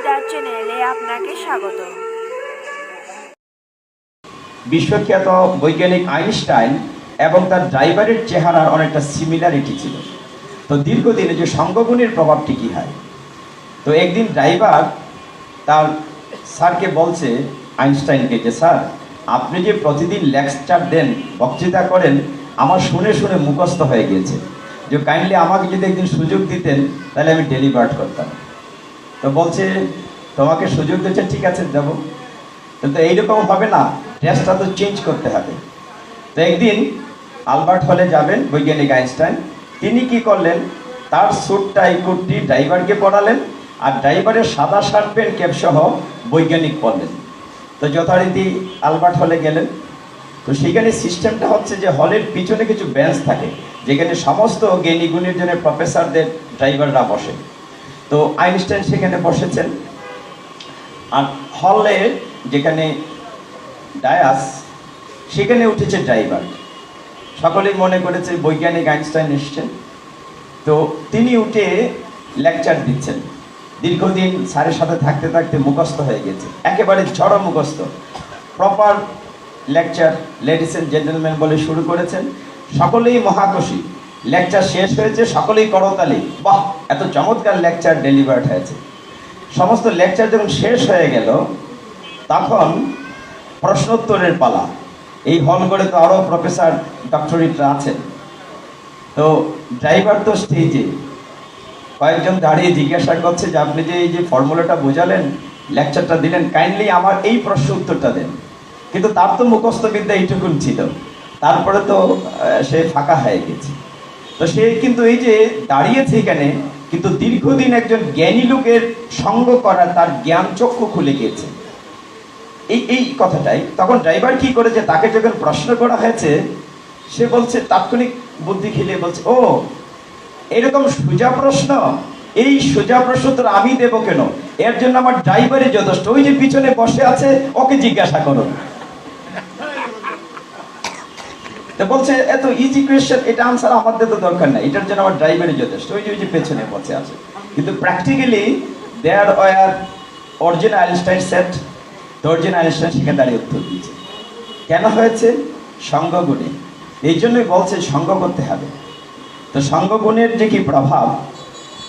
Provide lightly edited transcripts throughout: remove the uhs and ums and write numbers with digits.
গীতার চ্যানেলে আপনাকে স্বাগত। বিশ্বখ্যাত বৈজ্ঞানিক আইনস্টাইন এবং তার ড্রাইভারের চেহারার অনেকটা সিমিলারিটি ছিল। তো দীর্ঘদিনে যে সঙ্গগুণের প্রভাবটি কী হয়, তো একদিন ড্রাইভার তার স্যারকে বলছে, আইনস্টাইনকে, যে স্যার, আপনি যে প্রতিদিন লেকচার দেন, বক্তৃতা করেন, আমার শুনে শুনে মুখস্থ হয়ে গিয়েছে, যে কাইন্ডলি আমাকে যদি একদিন সুযোগ দিতেন তাহলে আমি ডেলিভার্ট করতাম। তো বলছে, তোমাকে সুযোগ দিচ্ছেন, ঠিক আছে দেবো, কিন্তু এইরকম হবে না, ড্রেসটা তো চেঞ্জ করতে হবে। তো একদিন আলবার্ট হলে যাবেন বৈজ্ঞানিক আইনস্টাইন, তিনি কি করলেন, তার স্যুট টাই কুর্তি ড্রাইভারকে পরালেন, আর ড্রাইভারের সাদা শার্ট প্যান্ট ক্যাপ সহ বৈজ্ঞানিক পরলেন। তো যথারীতি আলবার্ট হলে গেলেন। তো সেখানে সিস্টেমটা হচ্ছে যে হলের পিছনে কিছু বেঞ্চ থাকে, যেখানে সমস্ত জ্ঞানী গুণীর জন্য প্রফেসরদের ড্রাইভাররা বসে। তো আইনস্টাইন সেখানে বসেছেন, আর হলে যেখানে ডায়াস, সেখানে উঠেছে ড্রাইভার। সকলেই মনে করেছে বৈজ্ঞানিক আইনস্টাইন এসছেন। তো তিনি উঠে লেকচার দিচ্ছেন। দীর্ঘদিন স্যারের সাথে থাকতে থাকতে মুখস্থ হয়ে গেছে, একেবারে ঝড়ো মুখস্থ, proper lecture. Ladies and gentleman বলে শুরু করেছেন, সকলেই মহাখুশি। লেকচার শেষ হয়েছে, সকলেই করতালি, বাহ, এত চমৎকার লেকচার ডেলিভার্ড হয়েছে। সমস্ত লেকচার যখন শেষ হয়ে গেল, তখন প্রশ্নোত্তরের পালা। এই হল করে তো আরও প্রফেসর ডক্টরেটরা আছেন। তো ড্রাইভার তো স্টেজে, কয়েকজন দাঁড়িয়ে জিজ্ঞাসা করছে যে আপনি যে এই যে ফর্মুলাটা বোঝালেন, লেকচারটা দিলেন, কাইন্ডলি আমার এই প্রশ্ন উত্তরটা দেন। কিন্তু তার তো মুখস্থ বিদ্যা এইটুকুন ছিল, তারপরে তো সে ফাঁকা হয়ে গেছে। তো সে কিন্তু এই যে দাঁড়িয়েছে এখানে, কিন্তু দীর্ঘদিন একজন জ্ঞানী লোকের সঙ্গ করার তার জ্ঞান চক্ষু খুলে গিয়েছে। এই কথাটাই তখন ড্রাইভার কি করেছে, তাকে যখন প্রশ্ন করা হয়েছে, সে বলছে, তাৎক্ষণিক বুদ্ধি খেলিয়ে বলছে, ও এরকম সোজা প্রশ্ন, এই সোজা প্রশ্ন তো আমি দেব কেন, এর জন্য আমার ড্রাইভারই যথেষ্ট, ওই যে পিছনে বসে আছে ওকে জিজ্ঞাসা করুন। তো বলছে, এত ইজি কোয়েশ্চেন, এটা আনসার আমাদের তো দরকার নাই, এটার জন্য আমার ড্রাইভারই যথেষ্ট, ওই যে পেছনে বসে আছে। কিন্তু practically there were original Einstein set, original Einstein সেখানে দাঁড়িয়ে উত্তর দিয়েছে। কেন হয়েছে? সঙ্গগুণে। এই জন্যই বলছে সঙ্গ করতে হবে। তো সঙ্গগুণের যে কি প্রভাব,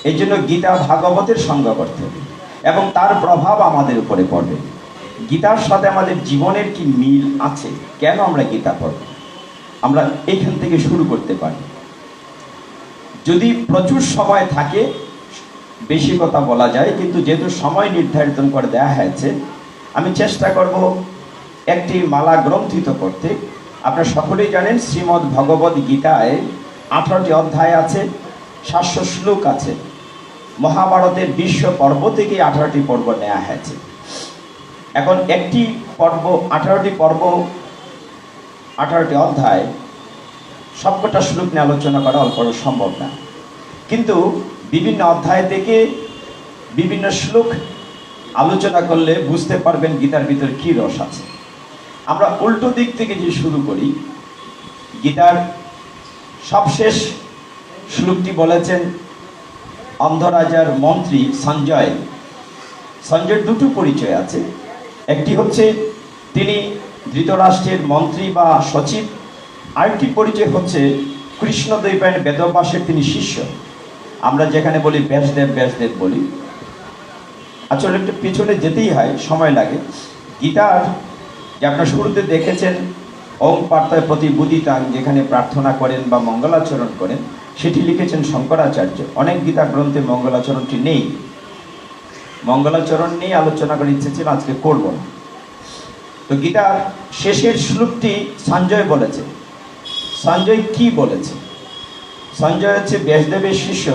এই জন্য গীতা ভাগবতের সঙ্গ করতে হবে এবং তার প্রভাব আমাদের উপরে পড়বে। গীতার সাথে আমাদের জীবনের কি মিল আছে, কেন আমরা গীতা পড়ব, আমরা এইখান থেকে শুরু করতে পারি। যদি প্রচুর সময় থাকে বেশি কথা বলা যায়, কিন্তু যেহেতু সময় নির্ধারিত করে দেওয়া হয়েছে, আমি চেষ্টা করব একটি মালা গ্রন্থিত করতে। আপনারা সকলেই জানেন শ্রীমদ্ ভগবদ গীতায় 18টি অধ্যায় আছে, 700 শ্লোক আছে। মহাভারতের বিশ্ব পর্ব থেকে 18টি পর্ব নেওয়া হয়েছে। এখন একটি পর্ব, 18টি পর্ব, 18টি অধ্যায়, সবকটা শ্লোক নিয়ে আলোচনা করা অল্প সম্ভব না, কিন্তু বিভিন্ন অধ্যায় থেকে বিভিন্ন শ্লোক আলোচনা করলে বুঝতে পারবেন গীতার ভিতর কী রস আছে। আমরা উল্টো দিক থেকে যে শুরু করি, গীতার সবশেষ শ্লোকটি বলেছেন অন্ধরাজার মন্ত্রী সঞ্জয়। সঞ্জয়ের দুটো পরিচয় আছে, একটি হচ্ছে তিনি ধৃতরাষ্ট্রের মন্ত্রী বা সচিব, আরেকটি পরিচয় হচ্ছে কৃষ্ণদ্বৈপায়ন বেদব্যাসের তিনি শিষ্য। আমরা যেখানে বলি ব্যাসদেব, ব্যাসদেব বলি, আসলে একটু পিছনে যেতেই হয়, সময় লাগে। গীতার যে আপনার শুরুতে দেখেছেন ওং পার্থয় প্রতিবুদিতাং, যেখানে প্রার্থনা করেন বা মঙ্গলাচরণ করেন, সেটি লিখেছেন শঙ্করাচার্য। অনেক গীতা গ্রন্থে মঙ্গলাচরণটি নেই, মঙ্গলাচরণ নিয়ে আলোচনা করার ইচ্ছে ছিল, আজকে করব না। তো গীতার শেষের শ্লোকটি সঞ্জয় বলেছে। সঞ্জয় কি বলেছে? সঞ্জয় হচ্ছে ব্যাসদেবের শিষ্য।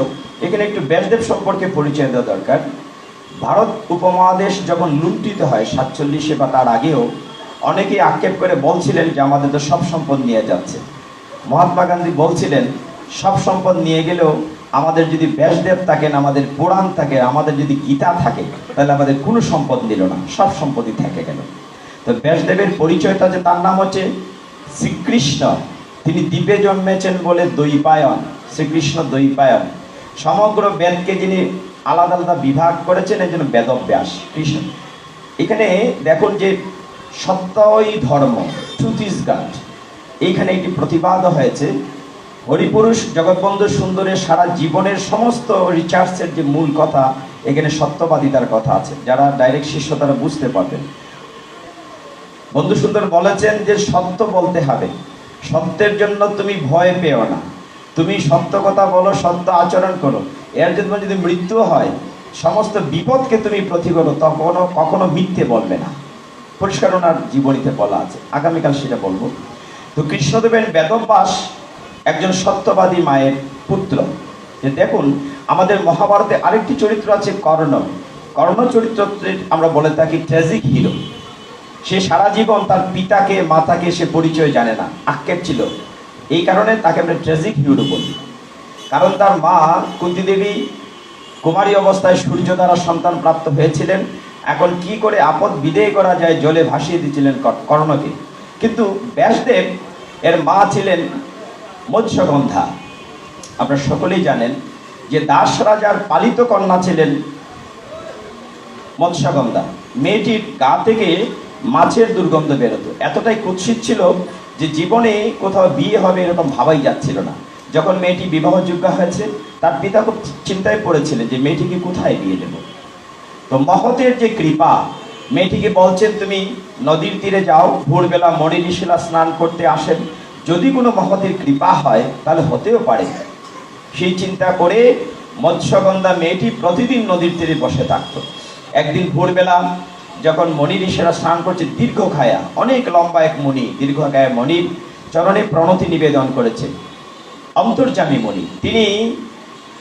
এখানে একটু ব্যাসদেব সম্পর্কে পরিচয় দেওয়া দরকার। ভারত উপমহাদেশ যখন লুণ্ঠিত হয় 47-এ বা তার আগেও, অনেকেই আক্ষেপ করে বলছিলেন যে আমাদের তো সব সম্পদ নিয়ে যাচ্ছে। মহাত্মা গান্ধী বলছিলেন, সব সম্পদ নিয়ে গেলেও আমাদের যদি ব্যাসদেব থাকেন, আমাদের পুরাণ থাকে, আমাদের যদি গীতা থাকে, তাহলে আমাদের কোনো সম্পদ নিল না, সব সম্পদই থেকে গেল। তো ব্যাসদেবের পরিচয়টা যে তার নাম হচ্ছে শ্রীকৃষ্ণ, তিনি দ্বীপে জন্মেছেন বলে দ্বৈপায়ন, শ্রীকৃষ্ণ দ্বৈপায়ন। সমগ্র বেদকে যিনি আলাদা আলাদা বিভাগ করেছেন, এই জন্য বেদব্যাস কৃষ্ণ। এখানে দেখুন যে সত্যই ধর্ম, ট্রুথ ইজ গড, এইখানে একটি প্রতিবাদ হয়েছে। হরিপুরুষ জগৎবন্ধু সুন্দরের সারা জীবনের সমস্ত রিচার্চের যে মূল কথা, এখানে সত্যবাদিতার কথা আছে। যারা ডাইরেক্ট শিষ্য তারা বুঝতে পারবেন। বন্ধু সুন্দর বলেছেন যে সত্য বলতে হবে, সত্যের জন্য তুমি ভয় পেও না, তুমি সত্য কথা বলো, সত্য আচরণ করো। এর জন্য যদি মৃত্যু হয়, সমস্ত বিপদকে তুমি প্রতিঘটো, তখনও কখনো মিথ্যে বলবে না। পরিষ্কার ওনার জীবনীতে বলা আছে, আগামীকাল সেটা বলবো। তো কৃষ্ণদেবের বেদব্যাস একজন সত্যবাদী মায়ের পুত্র। যে দেখুন, আমাদের মহাভারতে আরেকটি চরিত্র আছে কর্ণ। কর্ণ চরিত্রটি আমরা বলে থাকি ট্র্যাজিক হিরো। সে সারা জীবন তার পিতাকে মাতাকে সে পরিচয় জানে না, আক্ষেপ ছিল। এই কারণে তাকে আমরা ট্র্যাজিক হিরো বলি। কারণ তার মা কুন্তী দেবী কুমারী অবস্থায় সূর্য দ্বারা সন্তান প্রাপ্ত হয়েছিলেন। এখন কি করে আপদ বিদেয় করা যায়, জলে ভাসিয়ে দিয়েছিলেন কর্ণকে। কিন্তু ব্যাসদেব এর মা ছিলেন মৎস্যগন্ধা। আপনারা সকলেই জানেন যে দাস রাজার পালিত কন্যা ছিলেন মৎস্যগন্ধা। মেয়েটির গা থেকে মাছের দুর্গন্ধ বেরোতো, এতটাই কুৎসিত ছিল যে জীবনে কোথাও বিয়ে হবে এরকম ভাবাই যাচ্ছিল না। যখন মেয়েটি বিবাহযোগ্য হয়েছে, তার পিতা খুব চিন্তায় পড়েছিলেন যে মেয়েটিকে কোথায় বিয়ে দেব। তো মহতের যে কৃপা, মেয়েটিকে বলছেন তুমি নদীর তীরে যাও, ভোরবেলা মণি ঋষিরা স্নান করতে আসেন, যদি কোনো মহতের কৃপা হয় তাহলে হতেও পারে। সেই চিন্তা করে মৎস্যগন্ধা মেয়েটি প্রতিদিন নদীর তীরে বসে থাকতো। একদিন ভোরবেলা যখন মণি ঋষিরা স্নান করছে, দীর্ঘকায়া, অনেক লম্বা এক মণি, দীর্ঘকায়া মণির চরণে প্রণতি নিবেদন করেছে অন্তর্যামী মণি। তিনি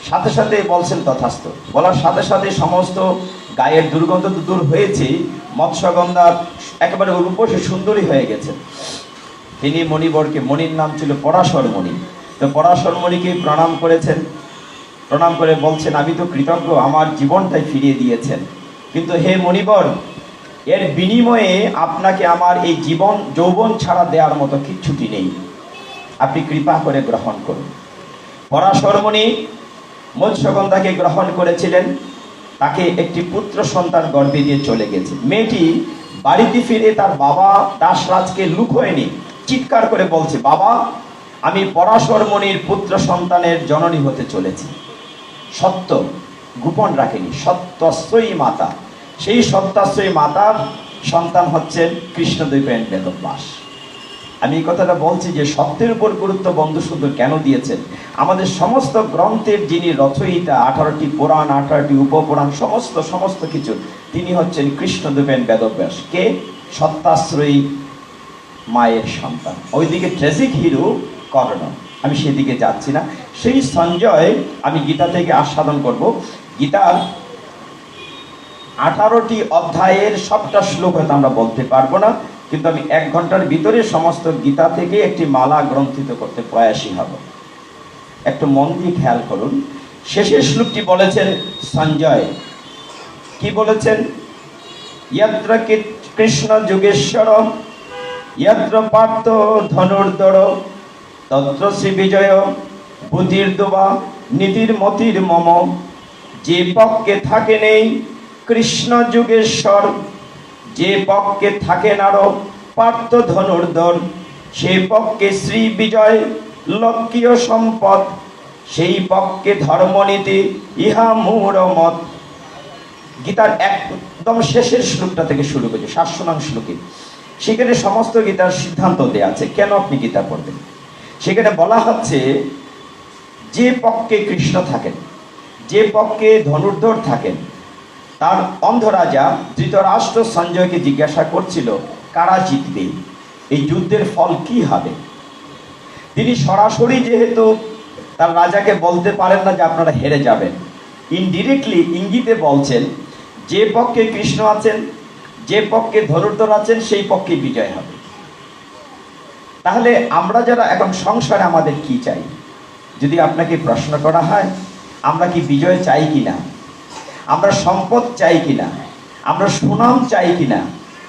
সাথে সাথে বলছেন তথাস্তু, বলার সাথে সাথে সমস্ত গায়ের দুর্গন্ধ দূর হয়েছে, মৎস্যগন্ধা একেবারে রূপসী সুন্দরী হয়ে গেছে। তিনি মণিবরকে, মণির নাম ছিল পরাশর মণি, তো পরাশর মণিকে প্রণাম করেছেন। প্রণাম করে বলছেন আমি তো কৃতজ্ঞ, আমার জীবনটাই ফিরিয়ে দিয়েছেন, কিন্তু হে মণিবর, এর বিনিময়ে আপনাকে আমার এই জীবন যৌবন ছাড়া দেওয়ার মতো কিচ্ছুটি নেই, আপনি কৃপা করে গ্রহণ করুন। পরাশর মণি মৎস্যগন্ধাকে গ্রহণ করেছিলেন, তাকে একটি পুত্র সন্তান গর্ভে দিয়ে চলে গেছে। মেয়েটি বাড়িতে ফিরে তার বাবা দাসরাজকে লুকোয়নি, চিৎকার করে বলছে, বাবা আমি পরাশর মণির পুত্র সন্তানের জননী হতে চলেছি। সত্য গোপন রাখেনি, সত্যশ্রয়ী মাতা। সেই সত্যাশ্রয়ী মাতার সন্তান হচ্ছেন কৃষ্ণদ্বৈপায়ন বেদব্যাস। আমি এই কথাটা বলছি যে সত্যের উপর গুরুত্ব বন্ধু সুন্দর কেন দিয়েছেন। আমাদের সমস্ত গ্রন্থের যিনি রচয়িতা, 18টি পুরাণ, 18টি উপপুরাণ, সমস্ত কিছু, তিনি হচ্ছেন কৃষ্ণদ্বৈপায়ন বেদব্যাস। কে? সত্যাশ্রয়ী মায়ের সন্তান। ওইদিকে ট্র্যাজিক হিরো কর্ণ, আমি সেদিকে যাচ্ছি না। সেই সঞ্জয় আমি গীতা থেকে আস্বাদন করব। গীতার 18টি অধ্যায়ের সবটা শ্লোক হয়তো আমরা বলতে পারবো না, কিন্তু আমি 1 ঘন্টার ভিতরে সমস্ত গীতা থেকে একটি মালা গ্রন্থিত করতে প্রয়াসী হব। একটু মন দিয়ে খেয়াল করুন। শেষের শ্লোকটি বলেছেন সঞ্জয়, কি বলেছেন? যত্র কৃষ্ণ যোগেশ্বর যত্র পার্থ ধনুর্ধর তত্র শ্রী বিজয় বুদ্ধির দোবা নীতির মতির মম। যে পক্ষে থাকে নেই কৃষ্ণ যোগেশ্বর, যে পক্ষে থাকে নার পার্থ ধনুর্ধর, সেই পক্ষে শ্রী বিজয় লক্ষ্মীয় সম্পদ, সেই পক্ষে ধর্মনীতি ইহা মূঢ় মত। গীতার একদম শেষের শ্লোকটা থেকে শুরু করেছে, 700 নং শ্লোকে। সেখানে সমস্ত গীতার সিদ্ধান্ত দেওয়া আছে কেন আপনি গীতা পড়বেন। সেখানে বলা হচ্ছে যে পক্ষে কৃষ্ণ থাকেন, যে পক্ষে ধনুর্ধর থাকেন। তার অন্ধ রাজা ধৃতরাষ্ট্র সঞ্জয়কে জিজ্ঞাসা করছিল কারা জিতবে, এই যুদ্ধের ফল কি হবে। তিনি সরাসরি যেহেতু তার রাজাকে বলতে পারেন না যে আপনারা হেরে যাবেন, ইনডিরেক্টলি ইঙ্গিতে বলছেন যে পক্ষে কৃষ্ণ আছেন, যে পক্ষে ধনুর্ধর আছেন, সেই পক্ষে বিজয় হবে। তাহলে আমরা যারা এখন সংসারে আমাদের কি চাই, যদি আপনাকে প্রশ্ন করা হয় আমরা কি বিজয় চাই কিনা, আমরা সম্পদ চাই কিনা, আমরা সুনাম চাই কিনা,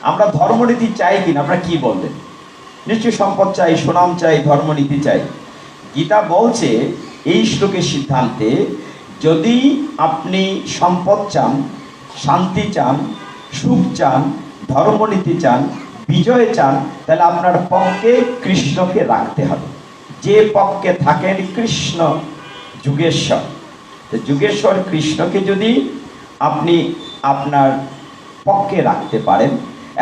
আমরা ধর্মনীতি চাই কিনা, আমরা কি বলবেন? নিশ্চয়ই সম্পদ চাই, সুনাম চাই, ধর্মনীতি চাই। গীতা বলছে এই শ্লোকের সিদ্ধান্তে যদি আপনি সম্পদ চান, শান্তি চান, সুখ চান, ধর্মনীতি চান, বিজয় চান, তাহলে আপনার পক্ষে কৃষ্ণকে রাখতে হবে। যে পক্ষে থাকেন কৃষ্ণ যুগেশ্বর, তো যুগেশ্বর কৃষ্ণকে যদি আপনি আপনার পক্ষে রাখতে পারেন।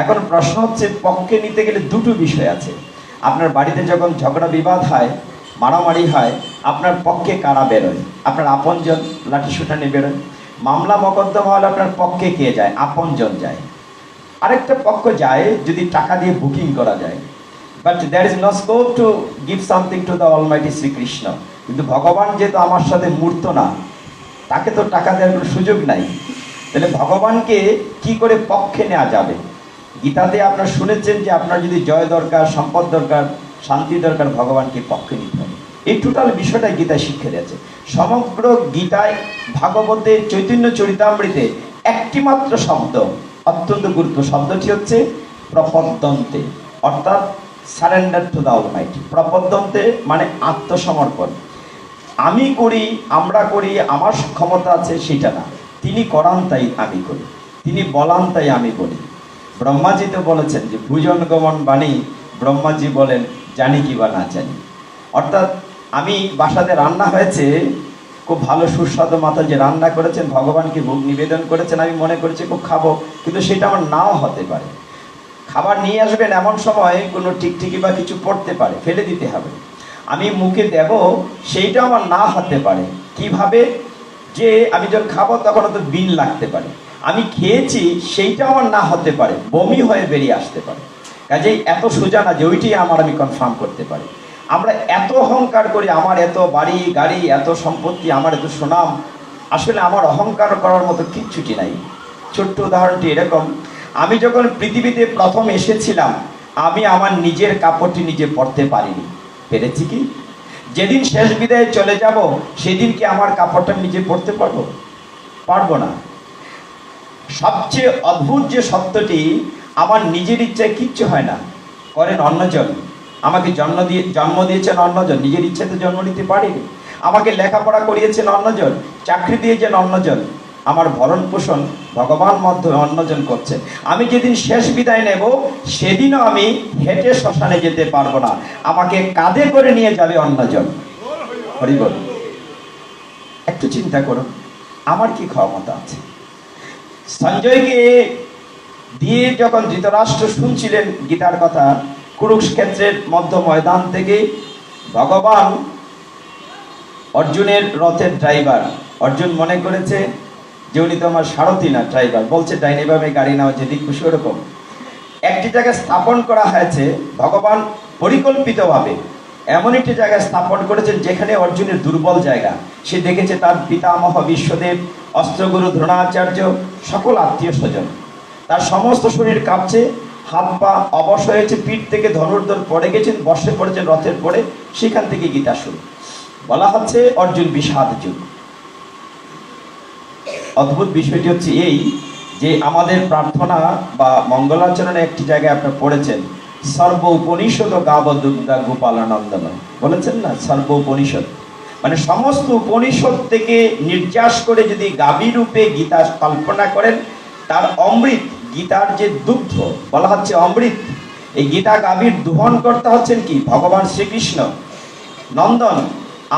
এখন প্রশ্ন হচ্ছে, পক্ষে নিতে গেলে দুটো বিষয় আছে। আপনার বাড়িতে যখন ঝগড়া বিবাদ হয়, মারামারি হয়, আপনার পক্ষে কারা বেরোয়? আপনার আপনজন লাঠিসোঁটা নিয়ে বেরোয়। মামলা মকদ্দমা হলে আপনার পক্ষে কে যায়? আপনজন যায়। আরেকটা পক্ষ যায় যদি টাকা দিয়ে বুকিং করা যায়। But there is no scope to give something to the almighty Shrikrishna. কিন্তু ভগবান যেহেতু আমার সাথে মূর্ত না, তাকে তো টাকা দেওয়ার কোনো সুযোগ নাই। তাহলে ভগবানকে কি করে পক্ষে নেওয়া যাবে? গীতাতে আপনারা শুনেছেন যে আপনার যদি জয় দরকার, সম্পদ দরকার, শান্তি দরকার, ভগবানকে পক্ষে নিতে হবে। এই টোটাল বিষয়টা গীতায় শিক্ষা দিয়েছে। সমগ্র গীতায়, ভাগবতে, চৈতন্য চরিতামৃতে একটি মাত্র শব্দ অত্যন্ত গুরুত্ব, শব্দটি হচ্ছে প্রপদ্যন্তে, অর্থাৎ সারেন্ডার টু দ্য অলমাইটি। প্রপদ্যন্তে মানে আত্মসমর্পণ। আমি করি, আমরা করি, আমার ক্ষমতা আছে সেটা না। তিনি করান তাই আমি করি, তিনি বলান তাই আমি বলি। ব্রহ্মাজি তো বলেছেন যে ভুজন গমন বাণী, ব্রহ্মাজি বলেন জানি কি বা না জানি। অর্থাৎ আমি বাসাতে রান্না হয়েছে, খুব ভালো সুস্বাদু মাতা যে রান্না করেছেন, ভগবানকে ভোগ নিবেদন করেছেন, আমি মনে করেছি খুব খাবো, কিন্তু সেটা আমার নাও হতে পারে। খাবার নিয়ে আসবেন এমন সময় কোনো টিকটিকি বা কিছু পড়তে পারে, ফেলে দিতে হবে। আমি মুখে দেব, সেইটা আমার না হতে পারে। কিভাবে? যে আমি যখন খাবো তখন তো বিন লাগতে পারে। আমি খেয়েছি সেইটা আমার না হতে পারে, বমি হয়ে বেরিয়ে আসতে পারে। কাজেই এত সোজা না যে ওইটাই আমার আমি কনফার্ম করতে পারি। আমরা এত অহংকার করি, আমার এত বাড়ি গাড়ি, এত সম্পত্তি, আমার এত সুনাম। আসলে আমার অহংকার করার মতো কিচ্ছুটি নাই। ছোট্ট উদাহরণটি এরকম, আমি যখন পৃথিবীতে প্রথম এসেছিলাম, আমি আমার নিজের কাপড়টি নিজে পরতে পারিনি। পেরেছি কি? যেদিন শেষ বিদায়ে চলে যাব, সেদিন কি আমার কাপড়টা নিজে পরতে পারবো? পারবো না। সবচেয়ে অদ্ভুত যে সত্যটি, আমার নিজের ইচ্ছায় কিচ্ছু হয় না, করেন অন্যজন। আমাকে জন্ম দিয়েছেন অন্যজন, নিজের ইচ্ছায় তো জন্ম নিতে পারিনি। আমাকে লেখাপড়া করিয়েছেন অন্যজন, চাকরি দিয়েছেন অন্যজন, আমার ভরণ পোষণ ভগবান মাধ্যমে অন্যজন করছেন। আমি যেদিন শেষ বিদায় নেব, সেদিনও আমি হেঁটে শ্মশানে যেতে পারবো না, আমাকে কাঁধে করে নিয়ে যাবে অন্যজন। হরি বল। একটু চিন্তা করুন, আমার কি ক্ষমতা আছে? সঞ্জয়কে দিয়ে যখন ধৃতরাষ্ট্র শুনছিলেন গীতার কথা, কুরুক্ষেত্রের মধ্য ময়দান থেকে ভগবান অর্জুনের রথের ড্রাইভার, অর্জুন মনে করেছে যে উনি তো আমার সারথি না, ড্রাইভার। বলছে ডাইনে বামে গাড়ি নাও, যেদিক খুশি ওরকম। একটি জায়গায় স্থাপন করা হয়েছে ভগবান পরিকল্পিতভাবে, এমন একটি জায়গায় স্থাপন করেছেন যেখানে অর্জুনের দুর্বল জায়গা। সে দেখেছে তার পিতামহ বিশ্বদেব, অস্ত্রগুরু দ্রোণাচার্য, সকল আত্মীয় স্বজন। তার সমস্ত শরীর কাঁপছে, হাত পা অবশ হয়েছে, পিঠ থেকে ধনুর্ধর পড়ে গেছেন, বসে পড়েছেন রথের পরে। সেখান থেকে গীতা শুরু। বলা হচ্ছে অর্জুন বিষাদ যুগ। অদ্ভুত বিষয়টি হচ্ছে এই যে আমাদের প্রার্থনা বা মঙ্গলাচরণে একটি জায়গায় আপনারা পড়েছেন, সর্ব উপনিষদ গাবদুগ্ধা গোপালানন্দন, বলেছেন না? সর্ব উপনিষদ মানে সমস্ত উপনিষদ থেকে নির্যাস করে যদি গাভী রূপে গীতা কল্পনা করেন, তার অমৃত, গীতার যে দুগ্ধ বলা হচ্ছে অমৃত, এই গীতা গাভীর দুহন করতে হচ্ছেন কি? ভগবান শ্রীকৃষ্ণ নন্দন।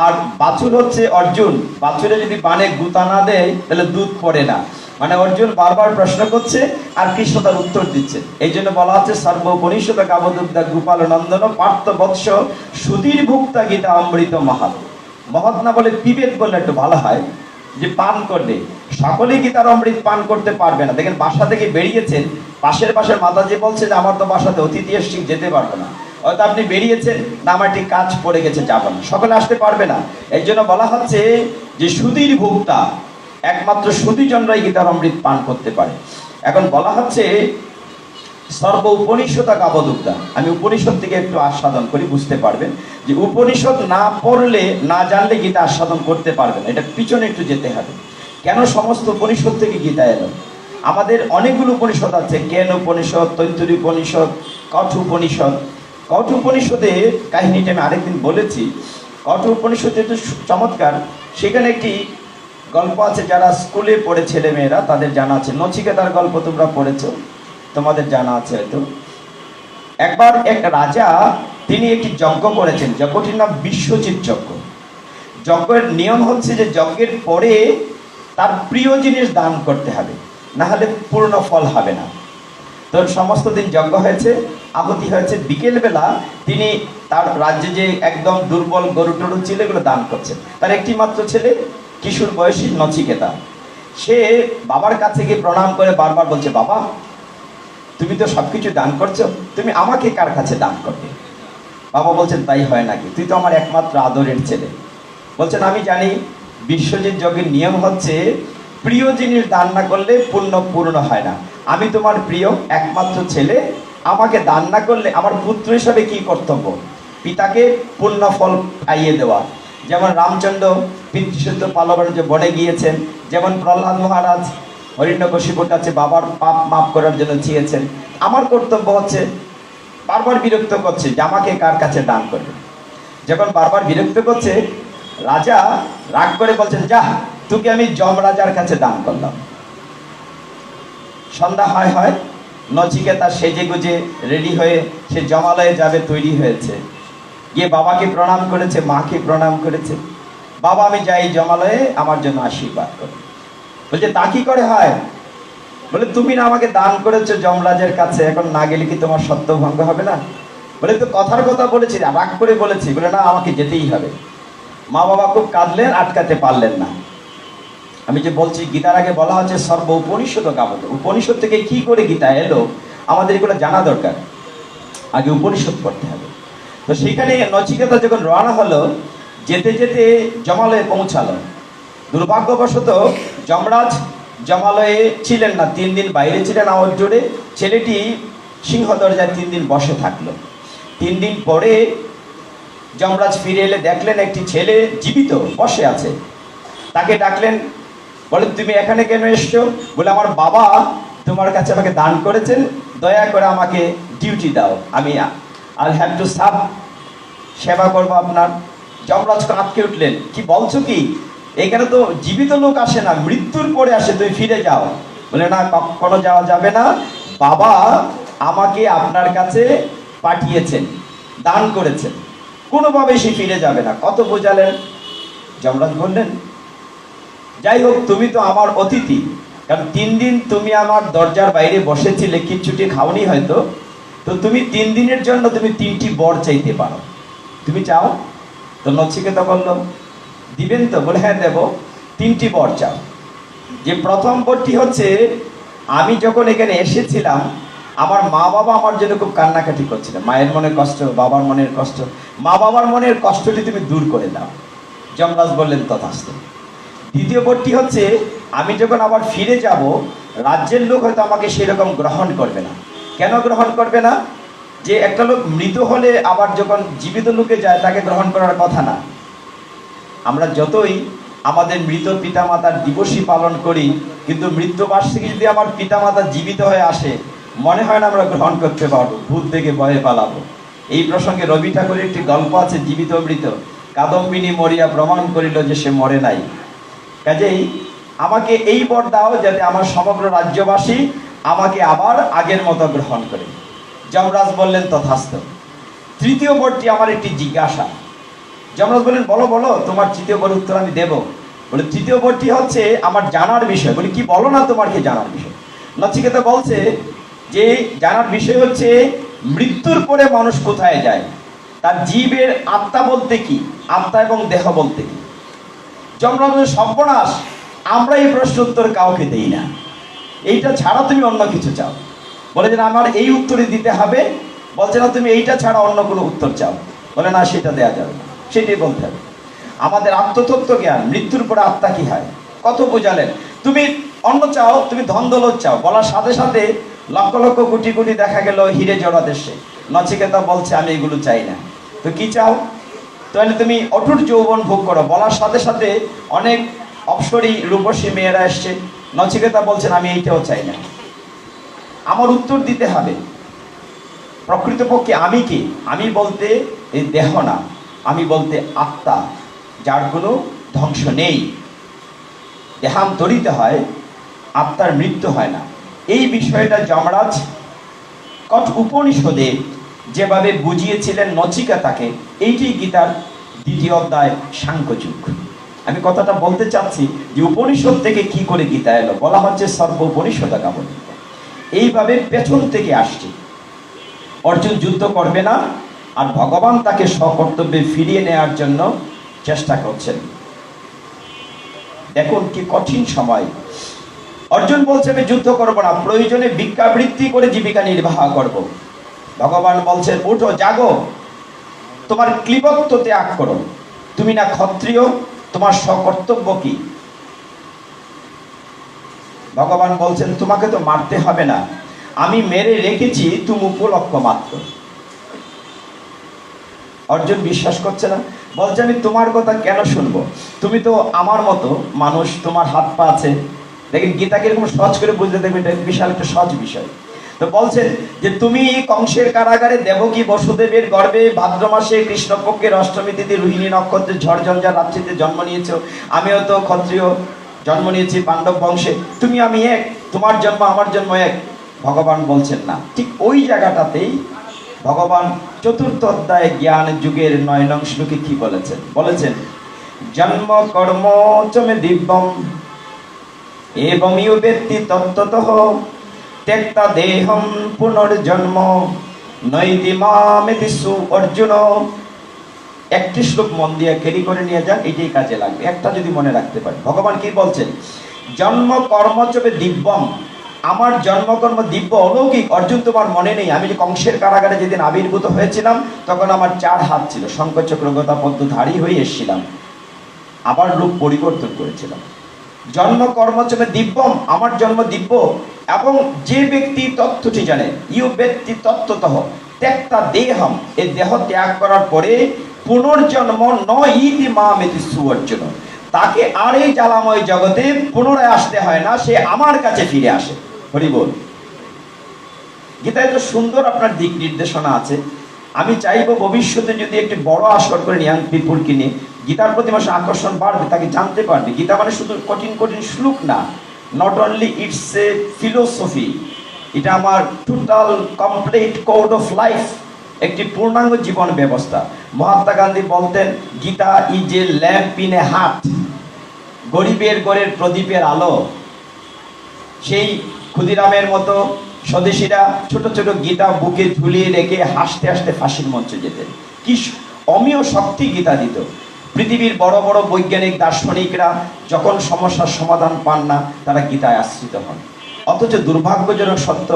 আর বাছুর হচ্ছে অর্জুন। বাছুরে যদি বানে গুতা না দেয় তাহলে দুধ পড়ে না। মানে অর্জুন বারবার প্রশ্ন করছে আর কৃষ্ণ তার উত্তর দিচ্ছে। এই জন্য বলা হচ্ছে সর্ব উপনিষদ গাবদুগ্ধা গোপাল নন্দন পার্থ বৎস সুধীর ভুক্তা গীতা অমৃত মহৎ। মহৎ না বলে পিবেত বললে একটু ভালো হয়, যে পান করলে। সকলেই গীতার অমৃত পান করতে পারবে না। দেখেন বাসা থেকে বেরিয়েছেন, পাশের মাতাজি বলছে যে আমার তো বাসাতে অতিথি এসছি, যেতে পারবো না। হয়তো আপনি বেরিয়েছেন, না আমার একটি কাজ পড়ে গেছে, যাবো না, সকলে আসতে পারবে না। এই জন্য বলা হচ্ছে যে সুধীর ভোক্তা, একমাত্র সুধীজনরাই গীতার অমৃত পান করতে পারে। এখন বলা হচ্ছে সর্ব উপনিষদ গাবদুগ্ধা। আমি উপনিষদ থেকে একটু আস্বাদন করি, বুঝতে পারবেন যে উপনিষদ না পড়লে, না জানলে গীতা আস্বাদন করতে পারবেন। এটা পিছনে একটু যেতে হবে। কেন সমস্ত উপনিষদ থেকে গীতা এলো? আমাদের অনেকগুলো উপনিষদ আছে, কেন উপনিষদ, তৈত্তরী উপনিষদ, কঠ উপনিষদ। কঠ উপনিষদের কাহিনীটা আমি আরেকদিন বলেছি। কঠ উপনিষদ যেহেতু চমৎকার, সেখানে একটি গল্প আছে, যারা স্কুলে পড়ে ছেলে মেয়েরা তাদের জানা আছে। নচিকেতার গল্প তোমরা পড়েছো, তোমাদের জানা আছে হয়তো। একবার এক রাজা, তিনি একটি যজ্ঞ করেছেন, যজ্ঞটির নাম বিশ্বজিৎ যজ্ঞ। যজ্ঞের নিয়ম হচ্ছে যে যজ্ঞের পরে তার প্রিয় জিনিস দান করতে হবে, না হলে পূর্ণ ফল হবে না। তো সমস্ত দিন যজ্ঞ হয়েছে, আহুতি হয়েছে, বিকেলবেলা তিনি তার রাজ্যে যে একদম দুর্বল গরু টরু ছিল এগুলো দান করছেন। তার একটি মাত্র ছেলে, কিশোর বয়সী নচিকেতা, সে বাবার কাছে গিয়ে প্রণাম করে বারবার বলছে, বাবা তুমি তো সবকিছু দান করছো, তুমি আমাকে কার কাছে দান করবে? বাবা বলছেন, তাই হয় নাকি? তুই তো আমার একমাত্র আদরের ছেলে। বলছেন, আমি জানি বিশ্বজিৎ যজ্ঞের নিয়ম হচ্ছে প্রিয় জিনিস দান না করলে পূর্ণ হয় না। আমি তোমার প্রিয় একমাত্র ছেলে, আমাকে দান না করলে আমার পুত্র হিসাবে কি কর্তব্য? পিতাকে পূর্ণ ফল পাইয়ে দেওয়া। যেমন রামচন্দ্র পিতৃসত্য পালনের যে বনে গিয়েছেন, যেমন প্রহ্লাদ মহারাজ হরিণ্যকশিপুর কাছে বাবার পাপ মাফ করার জন্য চেয়েছেন। আমার কর্তব্য হচ্ছে, বারবার বিরক্ত করছে যে আমাকে কার কাছে দান করবে। যখন বারবার বিরক্ত করছে, রাজা রাগ করে বলছেন, যা, তোকে আমি যমরাজার কাছে দান করলাম। সন্ধ্যা হয় নচিকেতা সেজে গুজে রেডি হয়ে সে জমালয়ে যাবে, তৈরি হয়েছে। গিয়ে বাবাকে প্রণাম করেছে, মাকে প্রণাম করেছে। বাবা আমি যাই জমালয়ে, আমার জন্য আশীর্বাদ করে। বলছে, তা কি করে হয়? বলে, তুমি না আমাকে দান করেছো যমরাজের কাছে, এখন না গেলে কি তোমার সত্যভঙ্গ হবে না? বলে, তো কথার কথা বলেছি, রাগ করে বলেছি। বলে, না আমাকে যেতেই হবে। মা বাবা খুব কাঁদলেন, আটকাতে পারলেন না। আমি যে বলছি, গীতার আগে বলা হচ্ছে সর্ব উপনিষদ গাবত। উপনিষদ থেকে কি করে গীতা এলো আমাদের এগুলো জানা দরকার, আগে উপনিষদ পড়তে হবে। তো সেখানে নচিকেতা যখন রওনা হলো, যেতে যেতে জমালয়ে পৌঁছালো। দুর্ভাগ্যবশত যমরাজ জমালয়ে ছিলেন না, 3 দিন বাইরে ছিলেন আওয়াজ জোরে। ছেলেটি সিংহ দরজায় 3 দিন বসে থাকলো। 3 দিন পরে যমরাজ ফিরে এলে দেখলেন একটি ছেলে জীবিত বসে আছে। তাকে ডাকলেন, বলে, তুমি এখানে কেন এসছো? বলে, আমার বাবা তোমার কাছে আমাকে দান করেছেন, দয়া করে আমাকে ডিউটি দাও, আমি আই হ্যাভ টু সার্ভ, সেবা করবো আপনার। যমরাজ আটকে উঠলেন, কি বলছো কি? এখানে তো জীবিত লোক আসে না, মৃত্যুর পরে আসে, তুমি ফিরে যাও। বলে, না, কখনো যাওয়া যাবে না, বাবা আমাকে আপনার কাছে পাঠিয়েছেন, দান করেছেন, কোনোভাবে সে ফিরে যাবে না। কত বোঝালেন। যমরাজ বললেন, যাই হোক, তুমি তো আমার অতিথি, কারণ 3 দিন তুমি আমার দরজার বাইরে বসেছিলে, কিচ্ছুটি খাওনি হয়তো, তো তুমি 3 দিনের জন্য তুমি 3টি বর চাইতে পারো, তুমি চাও? তো নচিকেতা বলল, দিবেন তো? বলে, হ্যাঁ দেব। 3টি বর চাও। যে প্রথম বরটি হচ্ছে, আমি যখন এখানে এসেছিলাম আমার মা বাবা আমার জন্য খুব কান্নাকাটি করছিলেন, মায়ের মনের কষ্ট, বাবার মনের কষ্ট, মা বাবার মনের কষ্টটি তুমি দূর করে দাও। যমরাজ বললেন, তথাস্তু। দ্বিতীয় বরটি হচ্ছে, আমি যখন আবার ফিরে যাব, রাজ্যের লোক হয়তো আমাকে সেরকম গ্রহণ করবে না। কেন গ্রহণ করবে না? যে একটা লোক মৃত হলে আবার যখন জীবিত লোকে যায় তাকে গ্রহণ করার কথা না। আমরা যতই আমাদের মৃত পিতামাতার দিবসই পালন করি, কিন্তু মৃত্যুবার্ষিকী যদি আমার পিতামাতা জীবিত হয়ে আসে, মনে হয় না আমরা গ্রহণ করতে পারবো, ভূত থেকে ভয়ে পালাবো। এই প্রসঙ্গে রবি ঠাকুরের একটি গল্প আছে, জীবিত মৃত। কাদম্বিনী মরিয়া প্রমাণ করিল যে সে মরে নাই। কাজেই আমাকে এই বর দাও, যাতে আমার সমগ্র রাজ্যবাসী আমাকে আবার আগের মতো গ্রহণ করে। যমরাজ বললেন, তথাস্তু। তৃতীয় বরটি আমার একটি জিজ্ঞাসা। যমরাজ বললেন, বলো বলো, তোমার তৃতীয় বর উত্তর আমি দেব। বলে, তৃতীয় বরটি হচ্ছে আমার জানার বিষয়। বলি, কি বলো না, তোমার কি জানার বিষয়? নচিকেতা বলছে যে জানার বিষয় হচ্ছে মৃত্যুর পরে মানুষ কোথায় যায়, তার জীবের আত্মা বলতে কি, আত্মা এবং দেহ বলতে কি। যমরাজের সর্বনাশ, আমরা এই প্রশ্ন উত্তর কাউকে দেই না, এইটা ছাড়া তুমি অন্য কিছু চাও। বলে যে, আমার এই উত্তরই দিতে হবে। বলছে, না, তুমি এইটা ছাড়া অন্য কোনো উত্তর চাও। বলে, না, সেটা দেওয়া যাবে না, সেটাই বলতে হবে। আমাদের আত্মতত্ত্ব জ্ঞান, মৃত্যুর পরে আত্মা কি হয়, কত বোঝালেন। তুমি অন্য চাও, তুমি ধন দৌলত চাও, বলার সাথে সাথে লক্ষ লক্ষ কোটি কোটি দেখা গেল হিরে জড়া দেশে। নচিকেতা বলছে, আমি এগুলো চাই না। তো কি চাও? তাহলে তুমি অটুট যৌবন ভোগ করো। বলার সাথে সাথে অনেক অপ্সরী রূপসী মেয়েরা এসছে। নচিকেতা বলছেন, আমি এইটাও চাই না। আমার উত্তর দিতে হবে, প্রকৃতপক্ষে আমি কি? আমি বলতে এই দেহ না, আমি বলতে আত্মা, যার কোনো ধ্বংস নেই। দেহান্তরিত হয়, আত্মার মৃত্যু হয় না। এই বিষয়টা যমরাজ উপনিষদে যেভাবে বুঝিয়েছিলেন নচিকেতাকে, এইটি গীতার 2য় অধ্যায় সাংখ্যযোগ। আমি কথাটা বলতে চাচ্ছি যে উপনিষদ থেকে কি করে গীতা এলো, বলা হচ্ছে সর্ব উপনিষদ কাবল। এইভাবে পেছন থেকে আসছে। অর্জুন যুদ্ধ করবে না, আর ভগবান তাকে স্বকর্তব্যে ফিরিয়ে নেওয়ার জন্য চেষ্টা করছেন। দেখুন কি কঠিন সময়। অর্জুন বলছে আমি যুদ্ধ করবো না, প্রয়োজনে ভিক্ষাবৃত্তি করে জীবিকা নির্বাহ করব। ভগবান বলছেন উঠো, জাগো, তোমার ক্লিবত্ব ত্যাগ করো, তুমি না ক্ষত্রিয়, তোমার স্বকর্তব্য কি? ভগবান বলছেন তোমাকে তো মারতে হবে না, আমি মেরে রেখেছি, তুমি উপলক্ষ মাত্র। অর্জুন বিশ্বাস করছে না, বলছে আমি তোমার কথা কেন শুনবো, তুমি তো আমার মতো মানুষ, তোমার হাত পা আছে। দেখেন গীতাকে এরকম সহজ করে বুঝতে দেখবেন, এটা বিশাল একটা সহজ বিষয়। তো বলছেন যে তুমি কংসের কারাগারে দেবকী বসুদেবের গর্ভে ভাদ্র মাসে কৃষ্ণপক্ষের অষ্টমী তিথি রোহিণী নক্ষত্রে ঝড় ঝঞ্ঝা রাত্রিতে জন্ম নিয়েছো, আমিও তো ক্ষত্রিয়, জন্ম নিয়েছি পাণ্ডব বংশে, তুমি আমি এক, তোমার জন্ম আমার জন্ম এক। ভগবান বলছেন না। ঠিক ওই জায়গাটাতেই ভগবান 4th অধ্যায়ে জ্ঞান যুগের 9 নং শ্লোকে কি বলেছেন? বলেছেন জন্ম কর্ম চমে দিব্যম এবমিও ব্যক্তি তত্ত্বতঃ ত্যক্তা দেহম পুনর্জন্ম নৈতি মামেতিসু অর্জুন। একটি শ্লোক মন দিয়ে ক্যারি করে নিয়ে যান, এটাই কাজে লাগবে, একটা যদি মনে রাখতে পারেন। ভগবান কি বলছেন? জন্ম কর্ম চবে দিব্যম, আমার জন্মকর্ম দিব্য অলৌকিক। অর্জুন তোমার মনে নেই, আমি যে কংসের কারাগারে যেদিন আবির্ভূত হয়েছিলাম, তখন আমার 4 হাত ছিল, শঙ্খচক্র গদা পদ্মধারী হয়ে এসেছিলাম, আবার রূপ পরিবর্তন করেছিলাম। জন্ম কর্ম চবে দিব্যম, আমার জন্ম দিব্য। এবং যে ব্যক্তি তত্ত্বটি জানে, ইউ ব্যক্তি তত্ত্বতঃ ত্যক্তা দেহম, এই দেহ ত্যাগ করার পরে পুনর্জন্ম নইতি মামেতি সুঅর্জুন, তাকে আর এই জ্বালাময় জগতে পুনরায় আসতে হয় না, সে আমার কাছে ফিরে আসে। হরি বল। গীতায় তো সুন্দর আপনার দিক নির্দেশনা আছে। আমি চাইবো ভবিষ্যতে যদি একটি বড় আসর করে ইয়াং পিপুলকে নিয়ে, গীতার প্রতি মানুষের আকর্ষণ বাড়বে, তাকে জানতে পারবে গীতা মানে শুধু কঠিন কঠিন শ্লোক না, not only it's a philosophy, এটা আমার total complete code of life, একটি পূর্ণাঙ্গ জীবন ব্যবস্থা। মহাত্মা গান্ধী বলতেন Gita is a lamp in a heart, গরিবের ঘরের প্রদীপের আলো। সেই ক্ষুদিরামের মতো স্বদেশীরা ছোট ছোট গীতা বুকে ঝুলিয়ে রেখে হাসতে হাসতে ফাঁসির মঞ্চে যেতেন। কি অমীয় শক্তি গীতা দিত। পৃথিবীর বড় বড় বৈজ্ঞানিক দার্শনিকরা যখন সমস্যার সমাধান পান না, তারা গীতায় আশ্রিত হন। অথচ দুর্ভাগ্যজনক সত্য,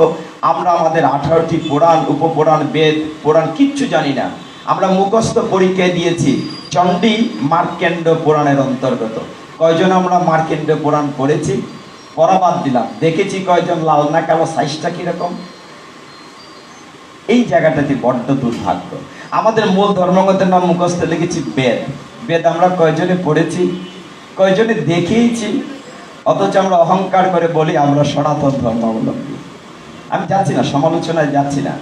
আমরা আমাদের 18টি পুরাণ, উপপুরাণ, বেদ পুরাণ কিচ্ছু জানি না। আমরা মুখস্থ পরীক্ষায় দিয়েছি চণ্ডী মার্কেন্ড পুরাণের অন্তর্গত। কয়জন আমরা মার্কেন্ড পুরাণ পড়েছি? পড়া বাদ দিলাম, দেখেছি কয়জন লাল না কালো, সাইজটা কিরকম। এই জায়গাটাতে বড্ড দুর্ভাগ্য। আমাদের মূল ধর্মগ্রন্থের নাম মুখস্থ লিখেছি বেদ, বেদ আমরা কয়জনে পড়েছি, কয়জনে দেখেইছি। অথচ আমরা অহংকার করে বলি আমরা সনাতন ধর্মাবলম্বী। আমি যাচ্ছি না, সমালোচনায় যাচ্ছি না।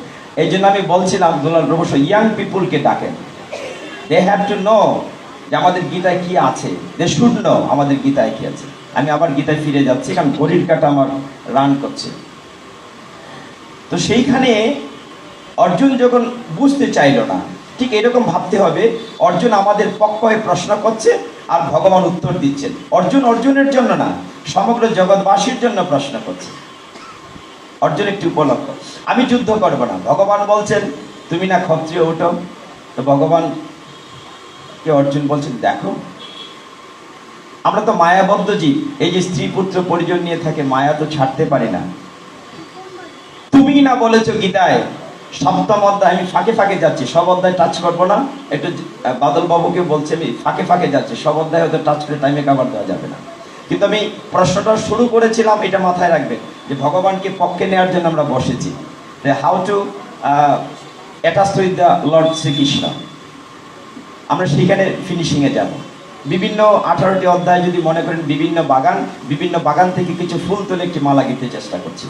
এই জন্য আমি বলছিলাম দুলাল প্রভু ইয়াং পিপুলকে ডাকেন, দে হ্যাভ টু নো যে আমাদের গীতায় কি আছে, দে শুড নো আমাদের গীতায় কি আছে। আমি আবার গীতায় ফিরে যাচ্ছি, কারণ ঘড়ির কাঁটা আমার রান করছে। তো সেইখানে অর্জুন যখন বুঝতে চাইল না, ঠিক এরকম ভাবতে হবে অর্জুন আমাদের পক্ষ হয়ে প্রশ্ন করছে আর ভগবান উত্তর দিচ্ছেন। অর্জুন অর্জুনের জন্য না, সমগ্র জগৎবাসীর জন্য প্রশ্ন করছে। অর্জুন একটি উপলক্ষ, আমি যুদ্ধ করবো না। ভগবান বলছেন তুমি না ক্ষত্রিয়, ওঠো। তো ভগবানকে অর্জুন বলছেন দেখো, আমরা তো মায়াবদ্ধ জীব, এই যে স্ত্রী পুত্র পরিজন নিয়ে থাকে, মায়া তো ছাড়তে পারি না। তুমি না বলেছো গীতায় 7ম অধ্যায়, আমি ফাঁকে ফাঁকে যাচ্ছি, সব অধ্যায় টাচ করবো না, একটু বাদল বাবুকে বলছে আমি ফাঁকে ফাঁকে যাচ্ছি, সব অধ্যায় হয়তো টাচ করে টাইমে কাভার দেওয়া যাবে না। কিন্তু আমি প্রশ্নটা শুরু করেছিলাম, এটা মাথায় রাখবেন যে ভগবানকে পক্ষে নেওয়ার জন্য আমরা বসেছি, how to attach with the lord Shrikrishna. আমরা সেইখানে ফিনিশিংয়ে যাব। বিভিন্ন 18টি অধ্যায় যদি মনে করেন বিভিন্ন বাগান থেকে কিছু ফুল তুলে একটি মালা গিতে চেষ্টা করছি।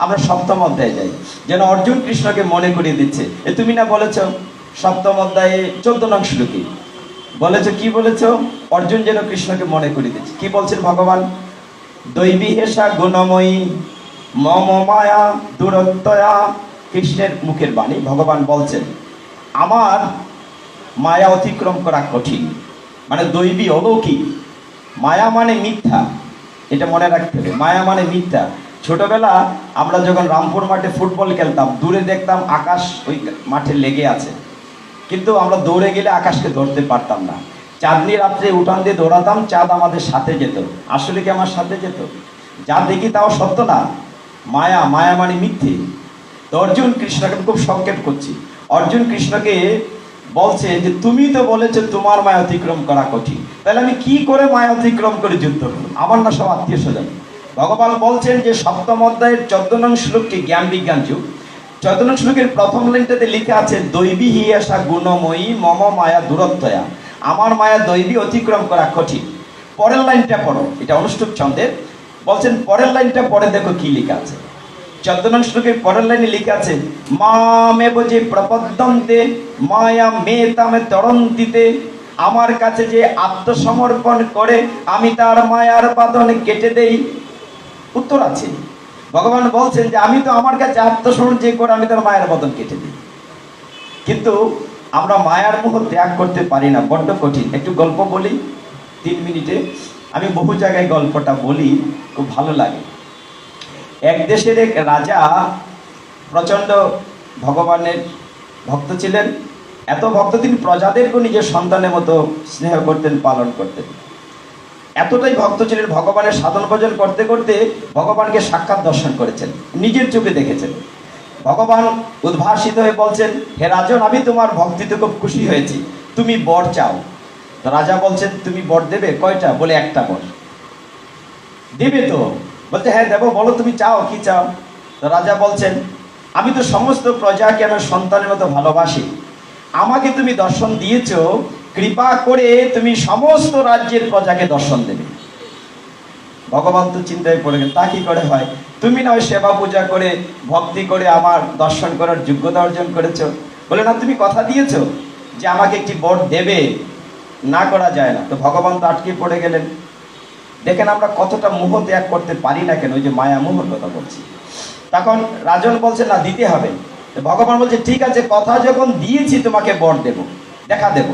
আমরা 7ম অধ্যায়ে যাই, যেন অর্জুন কৃষ্ণকে মনে করিয়ে দিচ্ছে, তুমি না বলেছ 7ম অধ্যায়ে 14 নং শ্লোকে বলেছ, কি বলেছ? অর্জুন যেন কৃষ্ণকে মনে করিয়ে দিচ্ছে। কি বলছেন ভগবান? দৈবী হেসা গুণময়ী মম মায়া দূরত্বয়া। কৃষ্ণের মুখের বাণী, ভগবান বলছেন আমার মায়া অতিক্রম করা কঠিন, মানে দৈবী অলৌকিক। মায়া মানে মিথ্যা, এটা মনে রাখতে হবে, মায়া মানে মিথ্যা। ছোটবেলা আমরা যখন রামপুর মাঠে ফুটবল খেলতাম, দূরে দেখতাম আকাশ ওই মাঠে লেগে আছে, কিন্তু আমরা দৌড়ে গেলে আকাশকে ধরতে পারতাম না। চাঁদনি রাত্রে উঠান দিয়ে দৌড়াতাম, চাঁদ আমাদের সাথে যেত। আসলে কি আমার সাথে যেত? যা দেখি তাও সত্য না, মায়া, মায়া মানে মিথ্যে। তো অর্জুন কৃষ্ণকে, খুব সংক্ষেপ করছি, অর্জুন কৃষ্ণকে বলছে যে তুমি তো বলেছো তোমার মায়া অতিক্রম করা কঠিন, তাহলে আমি কি করে মায়া অতিক্রম করে যুদ্ধ করব? আমার না সব আত্মীয় স্বজন। ভগবান বলছেন যে সপ্তম অধ্যায়ের 14 নং শ্লোকটি জ্ঞান বিজ্ঞান যুগ, 14 নং শ্লোকের প্রথম লাইনটাতে লেখা আছে দৈবী হিয়াসা গুণময়ী মম মায়া দূরত্বয়া। আমার মায়া দৈবী অতিক্রম করা কঠিন। পরের লাইনটা পড়ো, এটা অনুষ্ঠুপ ছন্দের, বলছেন পরের লাইনটা পড়ে দেখো কি লেখা আছে। 14 নং শ্লোকের পরের লাইনে লেখা আছে মামেব যে প্রপদ্যন্তে মায়া মেতামে তরন্তিতে। আমার কাছে যে আত্মসমর্পণ করে আমি তার মায়ার বাঁধন কেটে দেই। উত্তর আছে, ভগবান বলছেন যে আমি তো আমার কাছে আত্মসমর্পণ যে করে আমি তার মায়ের বাঁধন কেটে দিই। কিন্তু আমরা মায়ার মোহ ত্যাগ করতে পারি না, বড্ড কঠিন। একটু গল্প বলি 3 মিনিটে, আমি বহু জায়গায় গল্পটা বলি, খুব ভালো লাগে। এক দেশের এক রাজা প্রচণ্ড ভগবানের ভক্ত ছিলেন। এত ভক্ত তিনি প্রজাদেরকেও নিজের সন্তানের মতো স্নেহ করতেন, পালন করতেন। এতটাই ভক্ত ছিলেন, ভগবানের সাধন ভজন করতে করতে ভগবানকে সাক্ষাৎ দর্শন করেছেন, নিজের চোখে দেখেছেন। ভগবান উদ্ভাসিত হয়ে বলছেন, হে রাজন, আমি তোমার ভক্তিতে খুব খুশি হয়েছি, তুমি বর চাও। তো রাজা বলছেন তুমি বর দেবে? কয়টা? বলে একটা বর। দেবে তো? বলছে হ্যাঁ দেবো, বলো তুমি চাও, কি চাও? তো রাজা বলছেন আমি তো সমস্ত প্রজাকে আমার সন্তানের মতো ভালোবাসি, আমাকে তুমি দর্শন দিয়েছ, কৃপা করে তুমি সমস্ত রাজ্যের প্রজাকে দর্শন দেবে। ভগবান তো চিন্তায় পড়ে গেল, তা কি করে হয়? তুমি না ওই সেবা পূজা করে ভক্তি করে আমার দর্শন করার যোগ্যতা অর্জন করেছো। বলে না, তুমি কথা দিয়েছো যে আমাকে একটি বর দেবে, না করা যায় না। তো ভগবান তো আটকে পড়ে গেলেন। দেখেন আমরা কতটা মোহ ত্যাগ করতে পারি না কেন, ওই যে মায়া মোহর কথা বলছি। তখন রাজন বলছে না, দিতে হবে। ভগবান বলছে ঠিক আছে, কথা যখন দিয়েছি তোমাকে বর দেব, দেখা দেব,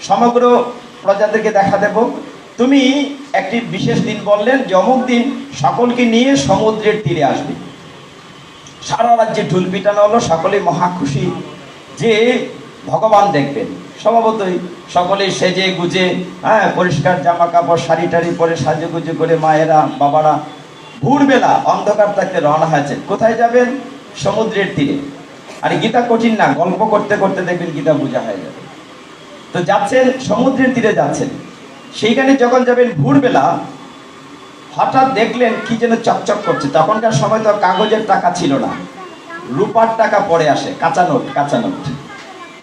সমগ্র প্রজাদেরকে দেখা দেব। তুমি একটি বিশেষ দিন বললেন যে অমুক দিন সকলকে নিয়ে সমুদ্রের তীরে আসবে। সারা রাজ্যে ঢুল পিটানো হলো, সকলেই মহা খুশি যে ভগবান দেখবেন। স্বভাবতই সকলেই সেজে গুজে, পরিষ্কার জামা কাপড় শাড়ি টাড়ি পরে সাজে গুজে করে মায়েরা বাবারা ভোরবেলা অন্ধকার থাকতে রওনা হয়েছে। কোথায় যাবেন? সমুদ্রের তীরে। আর গীতা কঠিন না, গল্প করতে করতে দেখবেন গীতা বোঝা হয়ে যাবে। তো যাচ্ছেন, সমুদ্রের তীরে যাচ্ছেন। সেইখানে যখন যাবেন ভোরবেলা, হঠাৎ দেখলেন কি যেন চকচক করছে। তখনকার সময় তো কাগজের টাকা ছিল না, রূপার টাকা পড়ে আসে, কাঁচা নোট। কাঁচা নোট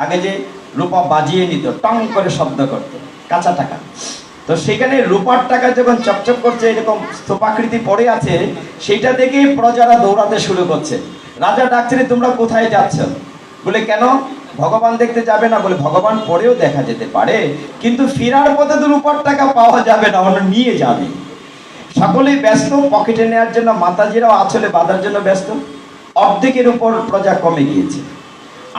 আগে যে রূপা বাজিয়ে নিত, টং করে শব্দ করত, কাঁচা টাকা। তো সেখানে রূপার টাকা যখন চকচক করছে, এরকম স্তূপাকৃতি পড়ে আছে, সেইটা দেখে প্রজারা দৌড়াতে শুরু করছে। রাজা ডাকছেন তোমরা কোথায় যাচ্ছ? বলে কেন? ভগবান দেখতে যাবে না? বলে ভগবান পরেও দেখা যেতে পারে, কিন্তু ফেরার পথে তো রূপার টাকা পাওয়া যাবে না, অন্য নিয়ে যাবে। সকলেই ব্যস্ত পকেটে নেওয়ার জন্য, মাতাজিরাও আঁচলে বাঁধার জন্য ব্যস্ত। অর্ধেকের উপর প্রজা কমে গিয়েছে।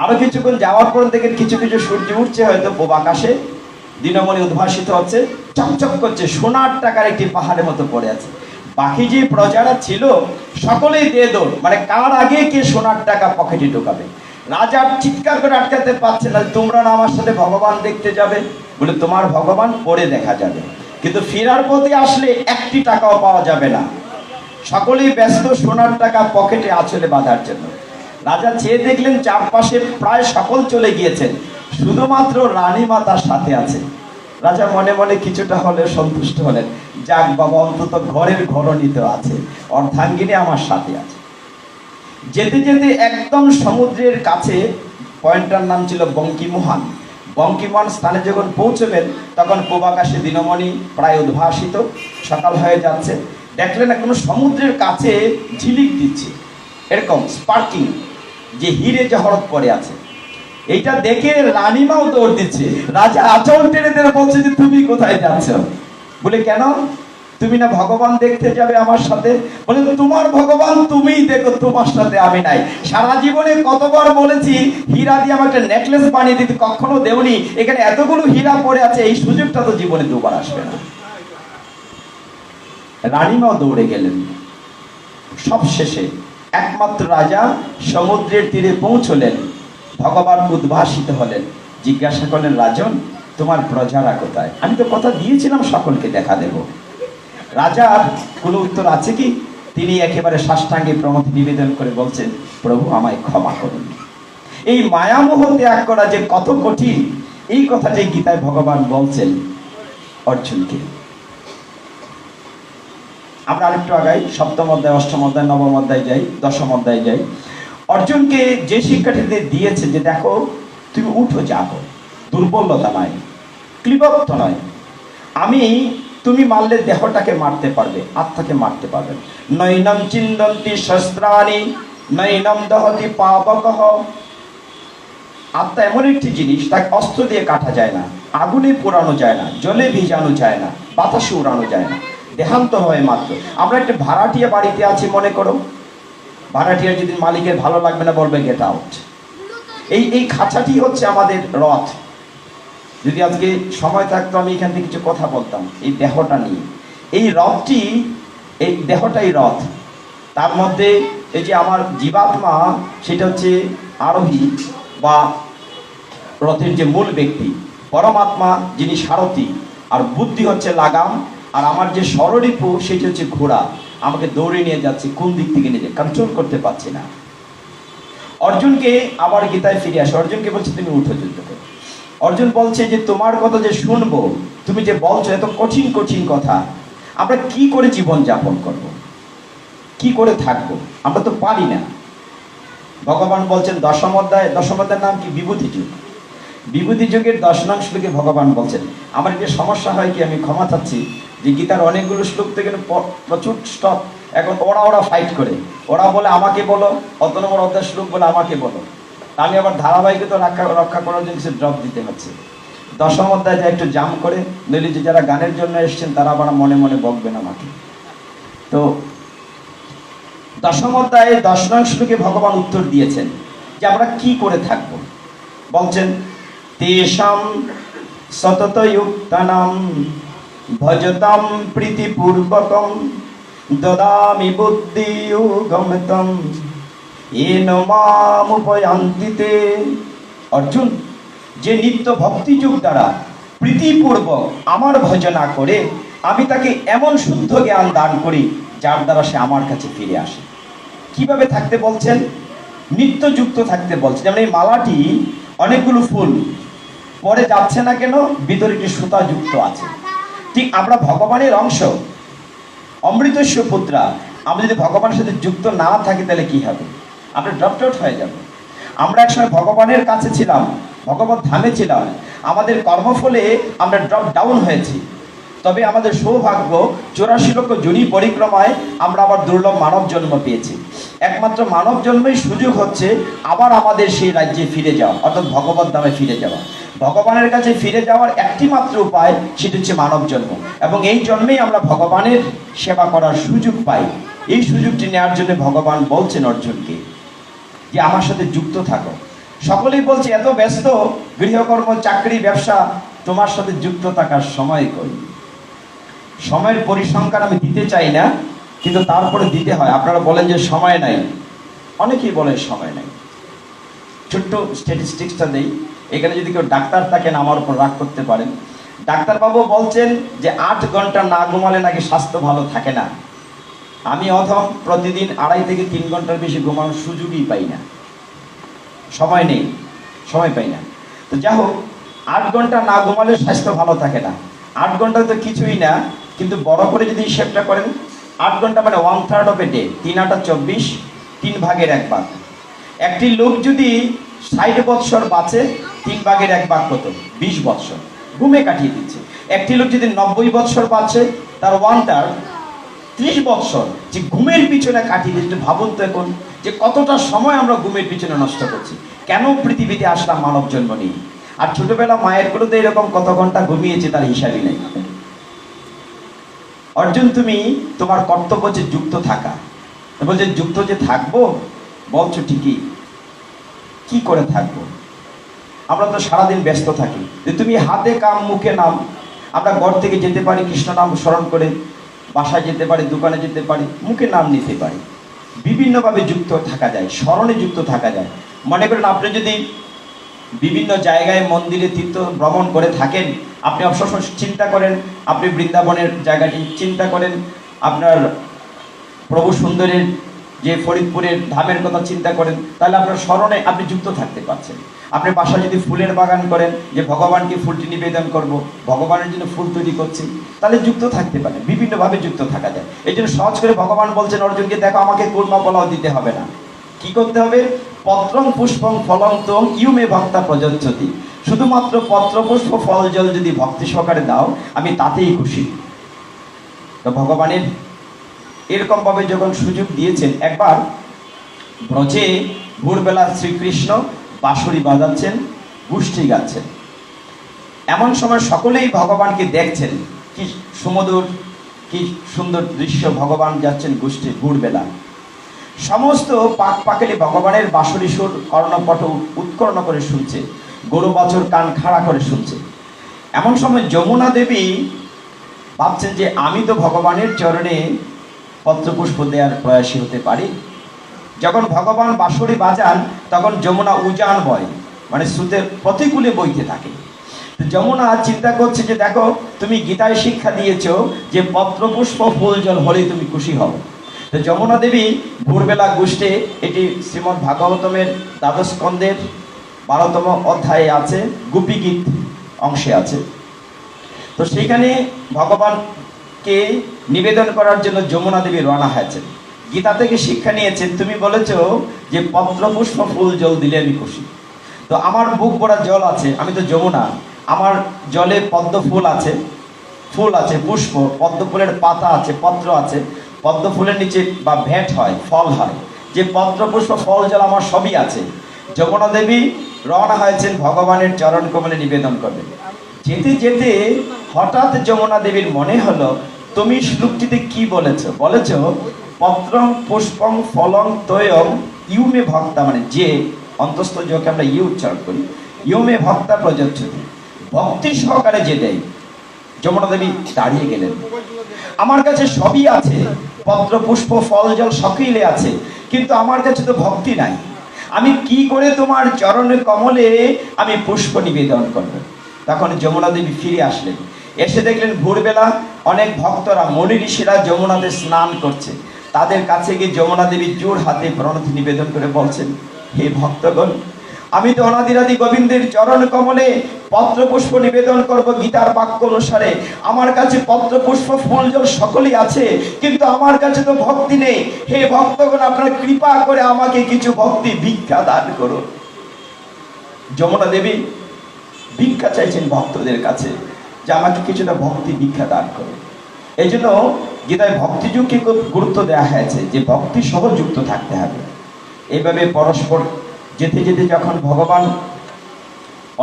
আরো কিছুক্ষণ যাওয়ার পর দেখেন কিছু কিছু সূর্য উঠছে, হয়তো পূব আকাশে দিনমণি উদ্ভাসিত হচ্ছে, চকচক করছে, সোনার টাকার একটি পাহাড়ের মতো পড়ে আছে। বাকি যে প্রজারা ছিল সকলেই দিয়ে দৌড়, মানে কার আগে কে সোনার টাকা পকেটে ঢোকাবে। রাজা চিৎকার করে আটকাতে পারছে না, তোমরা না আমার সাথে ভগবান দেখতে যাবে? বলে তোমার ভগবান পরে দেখা যাবে, কিন্তু ফেরার পথে আসলে একটি টাকাও পাওয়া যাবে না। সকলেই ব্যস্ত সোনার টাকা পকেটে আঁচলে বাঁধার জন্য। রাজা চেয়ে দেখলেন চারপাশে প্রায় সকল চলে গিয়েছেন, শুধুমাত্র রানীমা তার সাথে আছে। রাজা মনে মনে কিছুটা হলে সন্তুষ্ট হলেন, যাক বাবা, অন্তত ঘরের ঘরণীতে আছে, অর্ধাঙ্গিনী আমার সাথে আছে। যেতে যেতে একদম সমুদ্রের কাছে, পয়েন্টটার নাম ছিল বঙ্কিমোহন। বঙ্কিমোহন স্থানে যখন পৌঁছবেন, তখন পূব আকাশে দিনমণি প্রায় উদ্ভাসিত, সকাল হয়ে যাচ্ছে। দেখলেন এখন সমুদ্রের কাছে ঝিলিক দিচ্ছে, এরকম স্পার্কিং, যে হিরে জহরত পড়ে আছে। এইটা দেখে রানীমাও দৌড় দিচ্ছে। রাজা আঁচল টেনে টেনে বলছে যে তুমি কোথায় যাচ্ছ? বলে কেন? তুমি না ভগবান দেখতে যাবে আমার সাথে? বলে তোমার ভগবান তুমিই দেখো, তোমার সাথে আমি নাই। সারা জীবনে কতবার বলেছি হীরা দিয়ে আমার একটা নেকলেস বানিয়ে দিতে, কখনো দেওনি। এখানে এতগুলো হীরা পড়ে আছে, এই সুযোগটা তো জীবনে দুবার আসবে না। রানীমাও দৌড়ে গেলেন। সব শেষে একমাত্র রাজা সমুদ্রের তীরে পৌঁছলেন। ভগবান উদ্ভাসিত হলেন, জিজ্ঞাসা করলেন, রাজন তোমার প্রজারা কোথায়? আমি তো কথা দিয়েছিলাম সকলকে দেখা দেব। রাজার কোনো উত্তর আছে কি? তিনি একেবারে সাষ্টাঙ্গে প্রণতি নিবেদন করে বলছেন, প্রভু আমায় ক্ষমা করুন। এই মায়ামোহ ত্যাগ করা যে কত কঠিন, এই কথাটি গীতায় ভগবান বলছেন অর্জুনকে। আমরা আরেকটু আগাই, সপ্তম অধ্যায়, অষ্টম অধ্যায়, নবম অধ্যায় যাই, দশম অধ্যায় যাই। অর্জুনকে যে শিক্ষাটি দিয়েছে যে দেখো তুমি উঠো, যাবো, দুর্বলতা নয়, ক্লিবত্ব নয়। তুমি মারলে দেহটাকে মারতে পারবে, আত্মাকে মারতে পারবে। নৈনম চিন্দন্তি শস্ত্রাণি নৈনম দহতি পাবকহ। আত্মা এমন একটি জিনিস, তাকে অস্ত্র দিয়ে কাটা যায় না, আগুনে পোড়ানো যায় না, জলে ভিজানো যায় না, বাতাসে উড়ানো যায় না, দেহান্ত হয় মাত্র। আমরা একটা ভাড়াটিয়া বাড়িতে আছি মনে করো, ভাড়াটিয়ার যদি মালিকের ভালো লাগবে না বলবে গেট আউট। এই খাঁচাটি হচ্ছে আমাদের রথ। যদি আজকে সময় থাকতো আমি এখান থেকে কিছু কথা বলতাম এই দেহটা নিয়ে। এই রথটি, এই দেহটাই রথ। তার মধ্যে এই যে আমার জীবাত্মা, সেটা হচ্ছে আরোহী বা রথের যে মূল ব্যক্তি, পরমাত্মা যিনি সারথি, আর বুদ্ধি হচ্ছে লাগাম, আর আমার যে স্বররিপু সেটি হচ্ছে ঘোড়া, আমাকে দৌড়ে নিয়ে যাচ্ছে, কোন দিক থেকে নিয়ে যায় কন্ট্রোল করতে পারছি না। অর্জুনকে আবার গীতায় ফিরে আসে, অর্জুনকে বলছে তুমি উঠো, যুদ্ধ করো। অর্জুন বলছে যে তোমার কথা যে শুনবো, তুমি যে বলছো এত কঠিন কঠিন কথা, আমরা কি করে জীবন যাপন করব, কি করে থাকবো, আমরা তো পারি না। ভগবান বলছেন দশম অধ্যায়ের নাম কি? বিভূতি যুগ। বিভূতি যুগের 10 নং শ্লোকে ভগবান বলছেন, আমার যে সমস্যা হয় কি, আমি ক্ষমা চাচ্ছি যে গীতার অনেকগুলো শ্লোক থেকে প্রচুর স্টপ, এখন ওরা ফাইট করে, ওরা বলে আমাকে বলো, অত নম্বর অধ্যায় শ্লোক বলে আমাকে বলো। আমি আবার ধারাবাহিকতা রক্ষা করার জন্য কিছু ড্রপ দিতে হচ্ছে। দশম অধ্যায় যা একটু জাম করে, নইলে যে যারা গানের জন্য এসছেন তারা আবার মনে মনে বকবেন আমাকে। তো দশম অধ্যায়ে 10 নং শ্লোকে ভগবান উত্তর দিয়েছেন যে আমরা কি করে থাকবো। বলছেন তেষাম সততযুক্তানাম ভজতাম প্রীতিপূর্বকম দদামি বুদ্ধিযোগম তম येन माम उपयान्ति ते। অর্জুন, যে নিত্য ভক্তিযোগ দ্বারা প্রীতিপূর্বক আমার ভজনা করে আমি তাকে এমন শুদ্ধ জ্ঞান দান করি যার দ্বারা সে আমার কাছে ফিরে আসে। কিভাবে থাকতে বলছেন? নিত্যযুক্ত থাকতে বলছেন। যেমন এই মালাটি অনেকগুলো ফুল পরে যাচ্ছে না কেন? ভিতরে একটি সুতা যুক্ত আছে। ঠিক আমরা ভগবানের অংশ, অমৃতস্য পুত্রা। আমরা যদি ভগবানের সাথে যুক্ত না থাকি তাহলে কি হবে? আমরা ড্রপ আউট হয়ে যাব। আমরা একসময় ভগবানের কাছে ছিলাম, ভগবত ধামে ছিলাম, আমাদের কর্মফলে আমরা ড্রপ ডাউন হয়েছি। তবে আমাদের সৌভাগ্য 84 লক্ষ যোনি পরিক্রমায় আমরা আবার দুর্লভ মানব জন্ম পেয়েছি। একমাত্র মানব জন্মেই সুযোগ হচ্ছে আবার আমাদের সেই রাজ্যে ফিরে যাওয়া, অর্থাৎ ভগবত ধামে ফিরে যাওয়া। ভগবানের কাছে ফিরে যাওয়ার একটি মাত্র উপায়, সেটি হচ্ছে মানব জন্ম। এবং এই জন্মেই আমরা ভগবানের সেবা করার সুযোগ পাই। এই সুযোগটি নেওয়ার জন্য ভগবান বলছেন অর্জুনকে যে আমার সাথে যুক্ত থাকো। সকলেই বলছে এত ব্যস্ত, গৃহকর্ম, চাকরি, ব্যবসা, তোমার সাথে যুক্ত থাকার সময় কই? সময়ের পরিসংখ্যান আমি দিতে চাই না, কিন্তু তারপরে দিতে হয়। আপনারা বলেন যে সময় নাই, অনেকেই বলে সময় নাই। ছোট্ট স্ট্যাটিস্টিক্সটা দেই। এখানে যদি কেউ ডাক্তার থাকেন আমার উপর রাগ করতে পারেন। ডাক্তারবাবু বলছেন যে 8 ঘন্টা না ঘুমালে নাকি স্বাস্থ্য ভালো থাকে না। আমি অধম, প্রতিদিন 2.5 থেকে 3 ঘন্টার বেশি ঘুমানোর সুযোগই পাই না, সময় নেই, সময় পাই না। তো যা হোক, 8 ঘন্টা না ঘুমালে স্বাস্থ্য ভালো থাকে না। 8 ঘন্টা তো কিছুই না, কিন্তু বড় করে যদি হিসেবটা করেন, 8 ঘন্টা মানে 1/3 অফ এ ডে, 3 8 24, 3 ভাগের 1 ভাগ। একটি লোক যদি 60 বৎসর বাঁচে, 3 ভাগের 1 ভাগ কত? 20 বৎসর ঘুমে কাটিয়ে দিচ্ছে। একটি লোক যদি 90 বৎসর বাঁচে, তার 1/3 30 বৎসর যে ঘুমের পিছনে কাটিয়ে দিচ্ছে। ভাবুন তো এখন যে কতটা সময় আমরা ঘুমের পিছনে নষ্ট করছি। কেন পৃথিবীতে আসলাম মানব জন্ম নিয়ে? আর ছোটবেলা মায়ের গুলোতে এরকম কত ঘন্টা ঘুমিয়েছে তার হিসাবই নেই। অর্জুন তুমি তোমার কর্তব্য যে যুক্ত থাকা, বলছে যুক্ত যে থাকবো, বলছো ঠিকই, কি করে থাকবো? আমরা তো সারাদিন ব্যস্ত থাকি, যে তুমি হাতে কাম মুখে নাম। আমরা ঘর থেকে যেতে পারি কৃষ্ণ নাম স্মরণ করে, বাসায় যেতে পারি, দোকানে যেতে পারি, মুখে নাম নিতে পারি, বিভিন্নভাবে যুক্ত থাকা যায়, স্মরণে যুক্ত থাকা যায়। মনে করেন আপনি যদি বিভিন্ন জায়গায় মন্দিরে তীর্থ ভ্রমণ করে থাকেন, আপনি সবসময় চিন্তা করেন, আপনি বৃন্দাবনের জায়গাটি চিন্তা করেন, আপনার প্রভু সুন্দরের যে ফরিদপুরের ধামের কথা চিন্তা করেন, তাহলে আপনার স্মরণে আপনি যুক্ত থাকতে পারছেন। আপনি বাসায় যদি ফুলের বাগান করেন, যে ভগবানকে ফুলটি নিবেদন করব, ভগবানের জন্য ফুল তৈরি করছি, তাহলে যুক্ত থাকতে পারেন, বিভিন্নভাবে যুক্ত থাকা যায়। এই জন্য সহজ করে ভগবান বলছেন অর্জুনকে, দেখো আমাকে কুর্মা পোলাও দিতে হবে না, কি করতে হবে? পত্রং পুষ্পং ফলং তং ইউমে ভক্তা প্রযচ্ছতি। শুধুমাত্র পত্র পুষ্প ফল জল যদি ভক্তি সহকারে দাও, আমি তাতেই খুশি। তো ভগবানের এরকম ভাবে যখন সুযোগ দিয়েছেন, একবার ব্রজে ভোরবেলা শ্রীকৃষ্ণ বাঁশরি বাজাচ্ছেন, গোষ্ঠী গাচ্ছেন। এমন সময় সকলেই ভগবানকে দেখছেন, কি সুমধুর, কি সুন্দর দৃশ্য, ভগবান যাচ্ছেন গোষ্ঠী ভোরবেলা। সমস্ত পাক পাকেলে ভগবানের বাঁশরি সুর কর্ণপট উৎকর্ণ করে শুনছে, গরু বাছুর কান খাড়া করে শুনছে। এমন সময় যমুনা দেবী ভাবছেন যে আমি তো ভগবানের চরণে পত্রপুষ্প দেওয়ার প্রয়াসী হতে পারি। যখন ভগবান বাঁশরি বাজান, তখন যমুনা উজান বয়, মানে স্রোতের প্রতিকূলে বইতে থাকে। যমুনা চিন্তা করছে যে দেখো, তুমি গীতায় শিক্ষা দিয়েছো যে পত্রপুষ্প ফুল জল হলেই তুমি খুশি হও। তো যমুনা দেবী ভোরবেলা গোষ্ঠে, এটি শ্রীমদ্ ভাগবতমের দ্বাদশ স্কন্ধের 12তম অধ্যায়ে আছে, গোপী গীত অংশে আছে। তো সেইখানে ভগবানকে নিবেদন করার জন্য যমুনা দেবী রওনা হয়েছেন। গীতা থেকে শিক্ষা নিয়েছেন, তুমি বলেছ যে পত্র পুষ্প ফুল জল দিলে আমি খুশি। তো আমার বুক ভরা জল আছে, আমি তো যমুনা, আমার জলে পদ্ম ফুল আছে, ফুল আছে, পুষ্প, পদ্ম ফুলের পাতা আছে, পত্র আছে, পদ্ম ফুলের নিচে বা ভেট হয়, ফল হয়, যে পত্র পুষ্প ফল জল আমার সবই আছে। যমুনা দেবী রওনা হয়েছেন ভগবানের চরণ কমলে নিবেদন করবেন। যেতে যেতে হঠাৎ যমুনা দেবীর মনে হলো, তুমি শ্লোকটিতে কি বলেছো? বলেছো পত্রং পুষ্পং ফলং তয়ং ইউমে ভক্তা, মানে যে অন্তস্থ যোগকে আমরা ইউ উচ্চারণ করি, ইউমে ভক্তা প্রযচ্ছতি, ভক্তি সহকারে যে দেয়। যমুনা দেবী দাঁড়িয়ে গেলেন, আমার কাছে সবই আছে, পত্র পুষ্প ফল জল সকলে আছে, কিন্তু আমার কাছে তো ভক্তি নাই। আমি কি করে তোমার চরণের কমলে আমি পুষ্প নিবেদন করব? তখন যমুনা দেবী ফিরে আসলেন, এসে দেখলেন ভোরবেলা অনেক ভক্তরা, মনি ঋষিরা যমুনাতে স্নান করছে। তাদের কাছে গিয়ে যমুনা দেবী জোর হাতে প্রণতি নিবেদন করে বলছেন, হে ভক্তগণ, আমি তো অনাদিরাদি গোবিন্দের চরণ কমলে পত্র পুষ্প নিবেদন করব গীতার বাক্য অনুসারে। আমার কাছে পত্র পুষ্প ফুল জল সকলেই আছে, কিন্তু আমার কাছে তো ভক্তি নেই। হে ভক্তগণ, আপনারা কৃপা করে আমাকে কিছু ভক্তি ভিক্ষা দান করুন। যমুনা দেবী ভিক্ষা চাইছেন ভক্তদের কাছে, যে আমাকে কিছুটা ভক্তি ভিক্ষা দান করুন। এই জন্য গীতায় ভক্তিযুগকে খুব গুরুত্ব দেওয়া হয়েছে, যে ভক্তি সহ যুক্ত থাকতে হবে। এইভাবে পরস্পর যেতে যেতে যখন ভগবান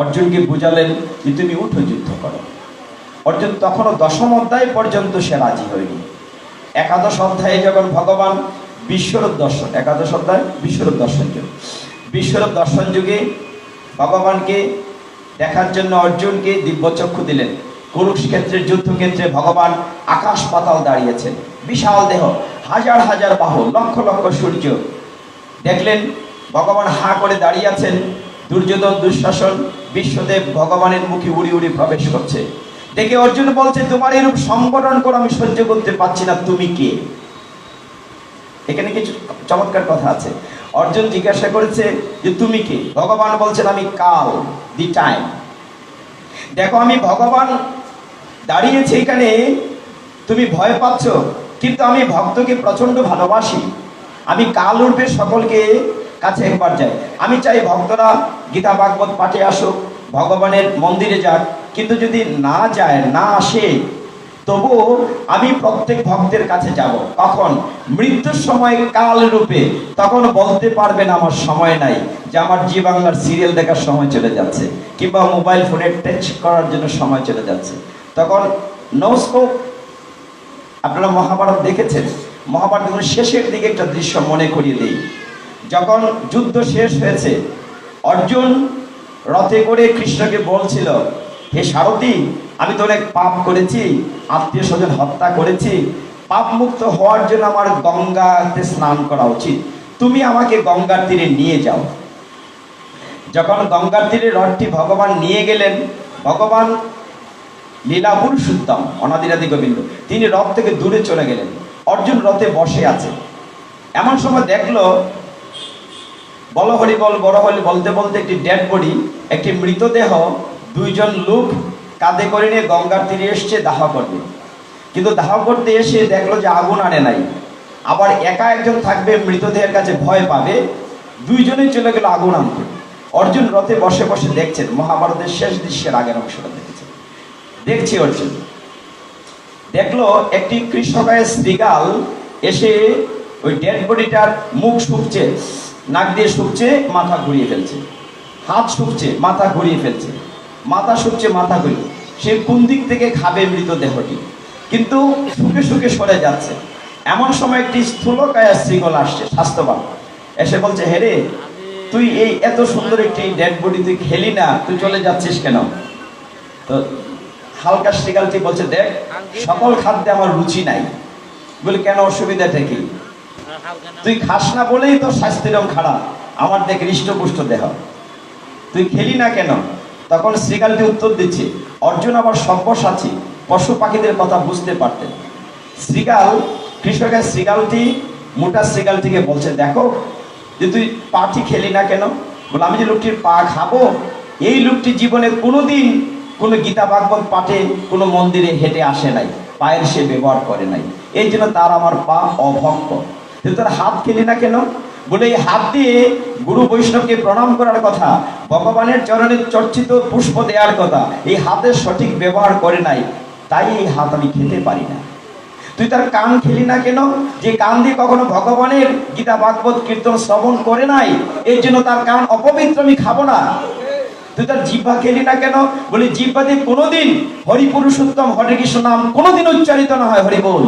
অর্জুনকে বুঝালেন যে তুমি উঠো, যুদ্ধ করো, অর্জুন তখনও 10ম অধ্যায় পর্যন্ত সে রাজি হয়নি। 11শ অধ্যায়ে যখন ভগবান বিশ্বরূপ দর্শন, 11শ অধ্যায় বিশ্বরূপ দর্শন যুগ, বিশ্বরূপ দর্শন যুগে ভগবানকে দেখার জন্য অর্জুনকে দিব্যচক্ষু দিলেন। কুরুক্ষেত্রের যুদ্ধক্ষেত্রে ভগবান আকাশ পাতাল দাঁড়িয়েছেন, বিশাল দেহ, হাজার হাজার বাহু, লক্ষ লক্ষ সূর্য। দেখলেন ভগবান হা করে দাঁড়িয়ে আছেন, দুর্যোধন দুঃশাসন বিশ্বদেব ভগবানের মুখে উড়ি উড়ি প্রবেশ করছে। দেখে অর্জুন বলছে, তোমার এরূপ সংবরণ করে আমি সহ্য করতে পারছি না, তুমি কে? এখানে কিছু চমৎকার কথা আছে। অর্জুন জিজ্ঞাসা করেছে যে তুমি কে? ভগবান বলছেন, আমি কাল, দি টাইম। দেখো আমি ভগবান দাঁড়িয়েছি এখানে, তুমি ভয় পাচ্ছ, কিন্তু আমি ভক্তকে প্রচন্ড ভালোবাসি। আমি কাল রূপে সকলকে কাছে একবার যাই। আমি চাই ভক্তরা গীতা ভাগবত পাঠে আসুক, ভগবানের মন্দিরে যাক, কিন্তু যদি না যায়, না আসে, তবুও আমি প্রত্যেক ভক্তের কাছে যাব। কখন? মৃত্যুর সময় কাল রূপে। তখন বলতে পারবেন আমার সময় নাই, যে আমার জি বাংলার সিরিয়াল দেখার সময় চলে যাচ্ছে, কিংবা মোবাইল ফোনে টেক্সট করার জন্য সময় চলে যাচ্ছে। তখন নো স্কোপ, আপনারা মহাভারত দেখেছেন, মহাভারত শেষের দিকে একটা দৃশ্য মনে করিয়ে দেই। যখন যুদ্ধ শেষ হয়েছে, অর্জুন রথে করে কৃষ্ণকে বলছিল, হে সারথি, আমি তো অনেক পাপ করেছি, আত্মীয় স্বজন হত্যা করেছি, পাপ মুক্ত হওয়ার জন্য আমার গঙ্গাতে স্নান করা উচিত, তুমি আমাকে গঙ্গার তীরে নিয়ে যাও। যখন গঙ্গার তীরে রথটি ভগবান নিয়ে গেলেন, ভগবান লীলা পুরুষোত্তম অনাদিরাদি গোবিন্দ তিনি রথ থেকে দূরে চলে গেলেন। অর্জুন রথে বসে আছে। এমন সময় দেখলো, বল হরি বল বড় হরি বলতে বলতে একটি ডেড বডি, একটি মৃতদেহ, দুইজন লোক কাঁধে করে নিয়ে গঙ্গার তীরে এসছে দাহ করবে। কিন্তু দাহ করতে এসে দেখলো যে আগুন আনে নাই। আবার একা একজন থাকবে, মৃতদেহের কাছে ভয় পাবে, দুইজনেই চলে গেল আগুন আনতে। অর্জুন রথে বসে বসে দেখছেন, মহাভারতের শেষ দৃশ্যের আগের অংশটা দেখেছেন। দেখছি অর্জুন দেখলো একটি কৃষ্ণকায় শৃগাল এসে ওই ডেড বডিটার মুখ শুকছে, নাক দিয়ে শুকছে, মাথা ঘুরিয়ে ফেলছে, হাত শুকছে, মাথা ঘুরিয়ে ফেলছে, মাথা শুকছে, মাথা ঘুরিয়ে, সে কোন দিক থেকে খাবে মৃতদেহটি, কিন্তু শুকে শুকে সরে যাচ্ছে। এমন সময় একটি স্থূলকায়া শৃগাল আসছে, স্বাস্থ্যবান, এসে বলছে, হে রে, তুই এই এত সুন্দর একটি ডেড বডি তুই খেলি না, তুই চলে যাচ্ছিস কেন? তো হালকা শৃগালটি বলছে, দেখ, সকল খাদ্যে আমার রুচি নাই। বলে, কেন, অসুবিধাটা কি? তুই খাস না বলেই তো স্বাস্থ্যেরম খারাপ, আমার দেখ হৃষ্টপুষ্ট দেহ, তুই খেলি না কেন? তখন শৃগালটি উত্তর দিচ্ছে, অর্জুন আবার সব্যসাচী, পশু পাখিদের কথা বুঝতে পারতেন। শৃগাল, কৃষ্ণকে শৃগালটি, মোটা শৃগালটিকে বলছে, দেখো, যে তুই পাটি খেলি না কেন? বলে, আমি যে লোকটির পা খাবো, এই লোকটি জীবনে কোনোদিন কোনো গীতা ভাগবত পাঠে কোনো মন্দিরে হেঁটে আসে নাই, পায়ের সে ব্যবহার করে নাই, এই জন্য তার আমার পা অভক্ত। তার হাত খেলি না কেন? বলে, এই হাত দিয়ে গুরু বৈষ্ণবকে প্রণাম করার কথা, ভগবানের চরণে চর্চিত পুষ্প দেওয়ার কথা, এই হাতের সঠিক ব্যবহার করে নাই, তাই এই হাত আমি খেতে পারি না। তুই তার কান খেলি না কেন? যে কান দিয়ে কখনো ভগবানের গীতা ভাগবত কীর্তন শ্রবণ করে নাই, এই জন্য তার কান অপবিত্র, আমি খাবো না। তুই তার জিহ্বা খেলি না কেন? বলি, জিহ্বা দিয়ে কোনোদিন হরি পুরুষোত্তম হরে কৃষ্ণ নাম কোনোদিন উচ্চারিত না হয়, হরি বল,